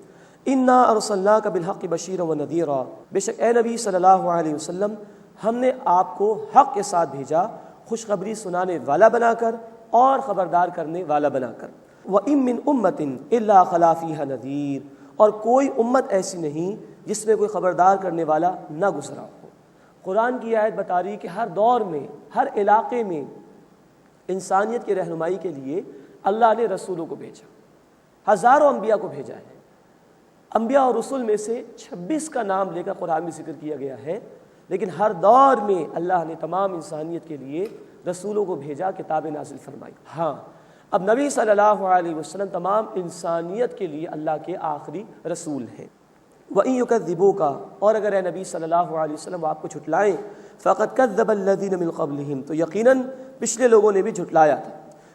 انا ارسلناک بالحق بشیرا ونذیرا، بے شک اے نبی صلی اللہ علیہ وسلم ہم نے آپ کو حق کے ساتھ بھیجا، خوشخبری سنانے والا بنا کر اور خبردار کرنے والا بنا کر۔ وَإِن مِّنْ أُمَّةٍ إِلَّا خَلَا فِيهَا نَذِيرٌ، اور کوئی امت ایسی نہیں جس میں کوئی خبردار کرنے والا نہ گزرا ہو۔ قرآن کی آیت بتا رہی کہ ہر دور میں، ہر علاقے میں انسانیت کی رہنمائی کے لیے اللہ نے رسولوں کو بھیجا، ہزاروں انبیاء کو بھیجا ہے۔ انبیاء اور رسول میں سے 26 کا نام لے کر قرآن میں ذکر کیا گیا ہے، لیکن ہر دور میں اللہ نے تمام انسانیت کے لیے رسولوں کو بھیجا، کتابیں نازل فرمائی۔ ہاں اب نبی صلی اللہ علیہ وسلم تمام انسانیت کے لیے اللہ کے آخری رسول ہیں۔ وَإِن يُكَذِّبُوكَ، اور اگر اے نبی صلی اللہ علیہ وسلم آپ کو جھٹلائیں، فَقَدْ كَذَّبَ الَّذِينَ مِن قَبْلِهِمْ، تو یقیناً پچھلے لوگوں نے بھی جھٹلایا تھا۔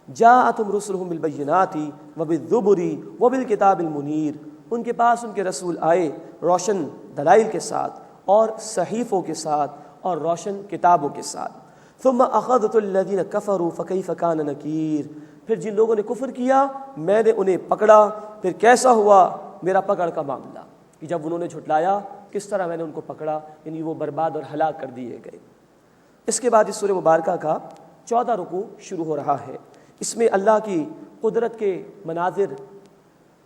جَاءَتْهُمْ رُسُلُهُم بِالْبَيِّنَاتِ وَبِالزُّبُرِ وَبِالْكِتَابِ الْمُنِيرِ، ان کے پاس ان کے رسول آئے روشن دلائل کے ساتھ اور صحیفوں کے ساتھ اور روشن کتابوں کے ساتھ۔ ثُمَّ أَخَذْتُ الَّذِينَ كَفَرُوا فَكَيْفَ كَانَ نَكِيرِ، پھر جن لوگوں نے کفر کیا میں نے انہیں پکڑا، پھر کیسا ہوا میرا پکڑ کا معاملہ، کہ جب انہوں نے جھٹلایا کس طرح میں نے ان کو پکڑا، یعنی وہ برباد اور ہلاک کر دیے گئے۔ اس کے بعد اس سورہ مبارکہ کا 14 رکوع شروع ہو رہا ہے۔ اس میں اللہ کی قدرت کے مناظر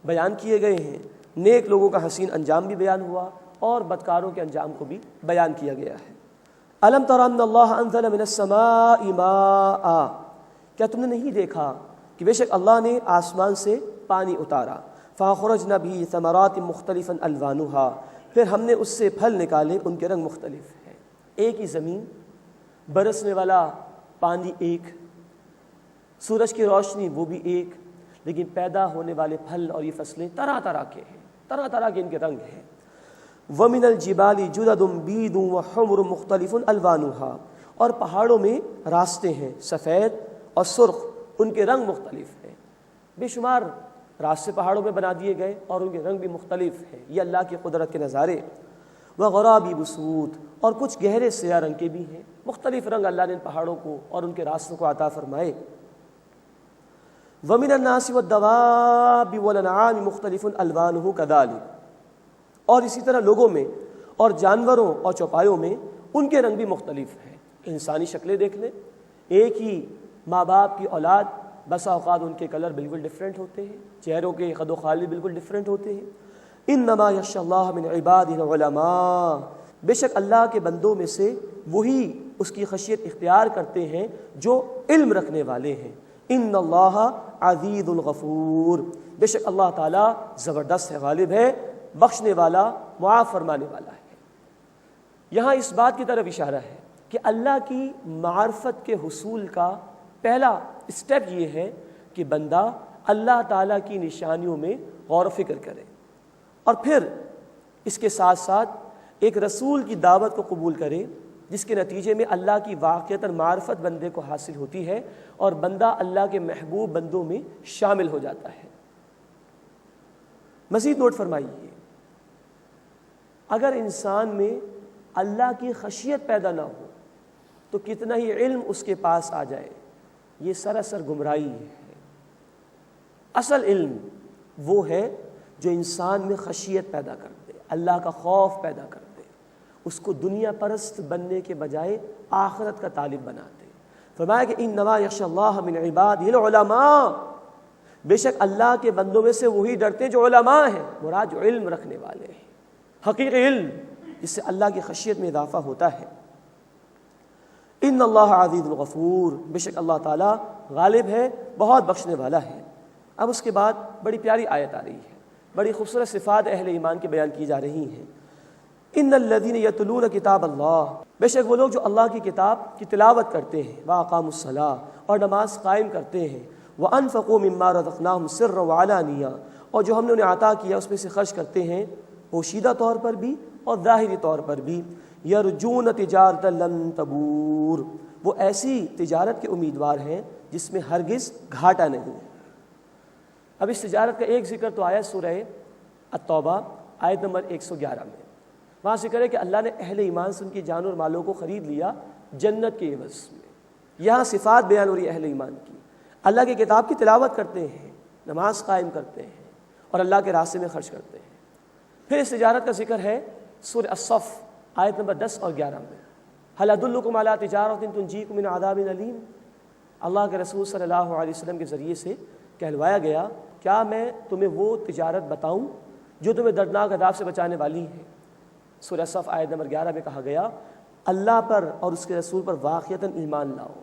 بیان کیے گئے ہیں، نیک لوگوں کا حسین انجام بھی بیان ہوا اور بدکاروں کے انجام کو بھی بیان کیا گیا ہے۔ الم تر ان اللہ انزل من السماء ماء، کیا تم نے نہیں دیکھا کہ بے شک اللہ نے آسمان سے پانی اتارا، فاخرجنا به ثمرات مختلفا الوانها، پھر ہم نے اس سے پھل نکالے ان کے رنگ مختلف ہیں۔ ایک ہی زمین، برسنے والا پانی ایک، سورج کی روشنی وہ بھی ایک، لیکن پیدا ہونے والے پھل اور یہ فصلیں طرح طرح کے ہیں، طرح طرح کے ان کے رنگ ہیں۔ وَمِنَ الْجِبَالِ جُدَدٌ بِيضٌ وَحُمْرٌ مُخْتَلِفٌ أَلْوَانُهَا، اور پہاڑوں میں راستے ہیں سفید اور سرخ، ان کے رنگ مختلف ہیں۔ بے شمار راستے پہاڑوں میں بنا دیے گئے اور ان کے رنگ بھی مختلف ہیں، یہ اللہ کی قدرت کے نظارے۔ وَغَرَابِيبُ سُودٌ، اور کچھ گہرے سیاہ رنگ کے بھی ہیں، مختلف رنگ اللہ نے ان پہاڑوں کو اور ان کے راستوں کو عطا فرمائے۔ وَمِنَ النَّاسِ وَالدَّوَابِّ وَالْأَنْعَامِ مُخْتَلِفٌ أَلْوَانُهُ كَذَلِكَ، اور اسی طرح لوگوں میں اور جانوروں اور چوپایوں میں ان کے رنگ بھی مختلف ہیں۔ انسانی شکلیں دیکھ لیں، ایک ہی ماں باپ کی اولاد، بسا اوقات ان کے کلر بالکل ڈیفرنٹ ہوتے ہیں، چہروں کے خد و خال بھی بالکل ڈیفرنٹ ہوتے ہیں۔ انما یخشی اللہ من عبادہ العلماء، بے شک اللہ کے بندوں میں سے وہی اس کی خشیت اختیار کرتے ہیں جو علم رکھنے والے ہیں۔ ان اللہ عزیز الغفور، بے شک اللہ تعالیٰ زبردست ہے، غالب ہے، بخشنے والا، معاف فرمانے والا ہے۔ یہاں اس بات کی طرف اشارہ ہے کہ اللہ کی معرفت کے حصول کا پہلا اسٹیپ یہ ہے کہ بندہ اللہ تعالیٰ کی نشانیوں میں غور و فکر کرے، اور پھر اس کے ساتھ ساتھ ایک رسول کی دعوت کو قبول کرے جس کے نتیجے میں اللہ کی واقعتاً معرفت بندے کو حاصل ہوتی ہے اور بندہ اللہ کے محبوب بندوں میں شامل ہو جاتا ہے۔ مزید نوٹ فرمائیے، اگر انسان میں اللہ کی خشیت پیدا نہ ہو تو کتنا ہی علم اس کے پاس آ جائے، یہ سراسر گمراہی ہے۔ اصل علم وہ ہے جو انسان میں خشیت پیدا کر دے، اللہ کا خوف پیدا کر دے، اس کو دنیا پرست بننے کے بجائے آخرت کا طالب بنا دے۔ فرمایا کہ انما یخشی اللہ من عبادہ العلماء، بے شک اللہ کے بندوں میں سے وہی ڈرتے جو علماء ہیں، مراد جو علم رکھنے والے ہیں، حقیقی علم جس سے اللہ کی خشیت میں اضافہ ہوتا ہے۔ ان اللہ عزیز الغفور، بے شک اللہ تعالیٰ غالب ہے، بہت بخشنے والا ہے۔ اب اس کے بعد بڑی پیاری آیت آ رہی ہے، بڑی خوبصورت صفات اہل ایمان کے بیان کی جا رہی ہیں۔ ان الذین یتلون کتاب اللہ، بے شک وہ لوگ جو اللہ کی کتاب کی تلاوت کرتے ہیں، واقاموا الصلاۃ، اور نماز قائم کرتے ہیں، وانفقوا مما رزقناہم سرا وعلانیہ، اور جو ہم نے انہیں عطا کیا اس میں سے خرچ کرتے ہیں پوشیدہ طور پر بھی اور ظاہری طور پر بھی۔ یرجون تجارۃ لن تبور، وہ ایسی تجارت کے امیدوار ہیں جس میں ہرگز گھاٹا نہیں ہے۔ اب اس تجارت کا ایک ذکر تو آیا سورہ التوبہ آیت نمبر 111 میں، وہاں ذکر ہے کہ اللہ نے اہل ایمان سے ان کی جان اور مالوں کو خرید لیا جنت کے عوض میں۔ یہاں صفات بیان ہو رہی ہے اہل ایمان کی، اللہ کی کتاب کی تلاوت کرتے ہیں، نماز قائم کرتے ہیں اور اللہ کے راستے میں خرچ کرتے ہیں۔ پھر اس تجارت کا ذکر ہے سورہ الصف آیت نمبر 10 اور 11 میں، هل ادلکم علی تجارۃ تنجیکم من عذاب علیم، اللہ کے رسول صلی اللہ علیہ وسلم کے ذریعے سے کہلوایا گیا کیا میں تمہیں وہ تجارت بتاؤں جو تمہیں دردناک عذاب سے بچانے والی ہے۔ سورہ صف آیت نمبر 11 میں کہا گیا اللہ پر اور اس کے رسول پر واقعتاً ایمان لاؤ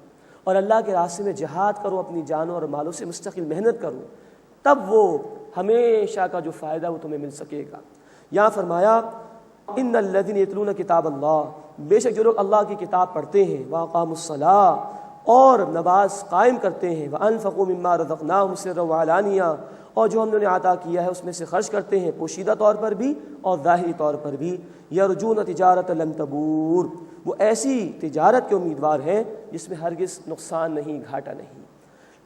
اور اللہ کے راستے میں جہاد کرو، اپنی جانوں اور مالوں سے مستقل محنت کرو، تب وہ ہمیشہ کا جو فائدہ وہ تمہیں مل سکے گا۔ یہاں فرمایا ان الذین یتلون کتاب اللہ، بے شک جو لوگ اللہ کی کتاب پڑھتے ہیں، واقاموا الصلاۃ، اور نماز قائم کرتے ہیں، وانفقوا مما رزقناہم سرا وعلانیہ، اور جو ہم نے انہیں عطا کیا ہے اس میں سے خرچ کرتے ہیں پوشیدہ طور پر بھی اور ظاہری طور پر بھی۔ یرجون تجارۃ لن تبور، وہ ایسی تجارت کے امیدوار ہیں جس میں ہرگز نقصان نہیں، گھاٹا نہیں۔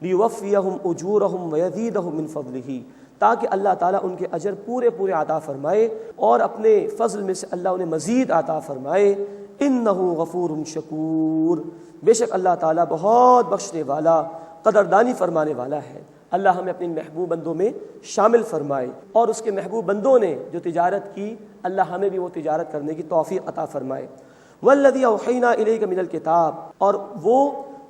لیوفیہم اجورہم ویزیدہم من فضلہ، تاکہ اللہ تعالیٰ ان کے اجر پورے پورے عطا فرمائے اور اپنے فضل میں سے اللہ انہیں مزید عطا فرمائے۔ انہ غفور شکور، بے شک اللہ تعالیٰ بہت بخشنے والا، قدردانی فرمانے والا ہے۔ اللہ ہمیں اپنے محبوب بندوں میں شامل فرمائے، اور اس کے محبوب بندوں نے جو تجارت کی اللہ ہمیں بھی وہ تجارت کرنے کی توفیق عطا فرمائے۔ والذی اوحینا الیک من الکتاب، اور وہ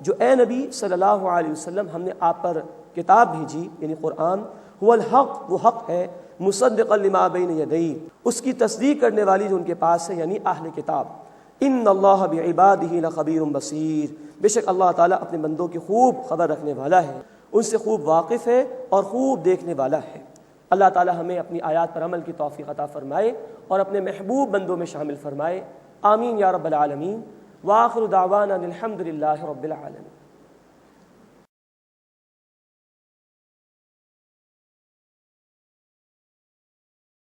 جو اے نبی صلی اللہ علیہ وسلم ہم نے آپ پر کتاب بھیجی یعنی قرآن، هو الحق، وہ حق ہے، مصدقا لما بین یدیہ، اس کی تصدیق کرنے والی جو ان کے پاس ہے یعنی اہل کتاب۔ ان اللہ بعبادہ لخبیر بصیر، بے شک اللہ تعالیٰ اپنے بندوں کی خوب خبر رکھنے والا ہے، ان سے خوب واقف ہے اور خوب دیکھنے والا ہے۔ اللہ تعالیٰ ہمیں اپنی آیات پر عمل کی توفیق عطا فرمائے اور اپنے محبوب بندوں میں شامل فرمائے، آمین یا رب العالمین۔ وآخر دعوانا الحمد للہ رب العالمین۔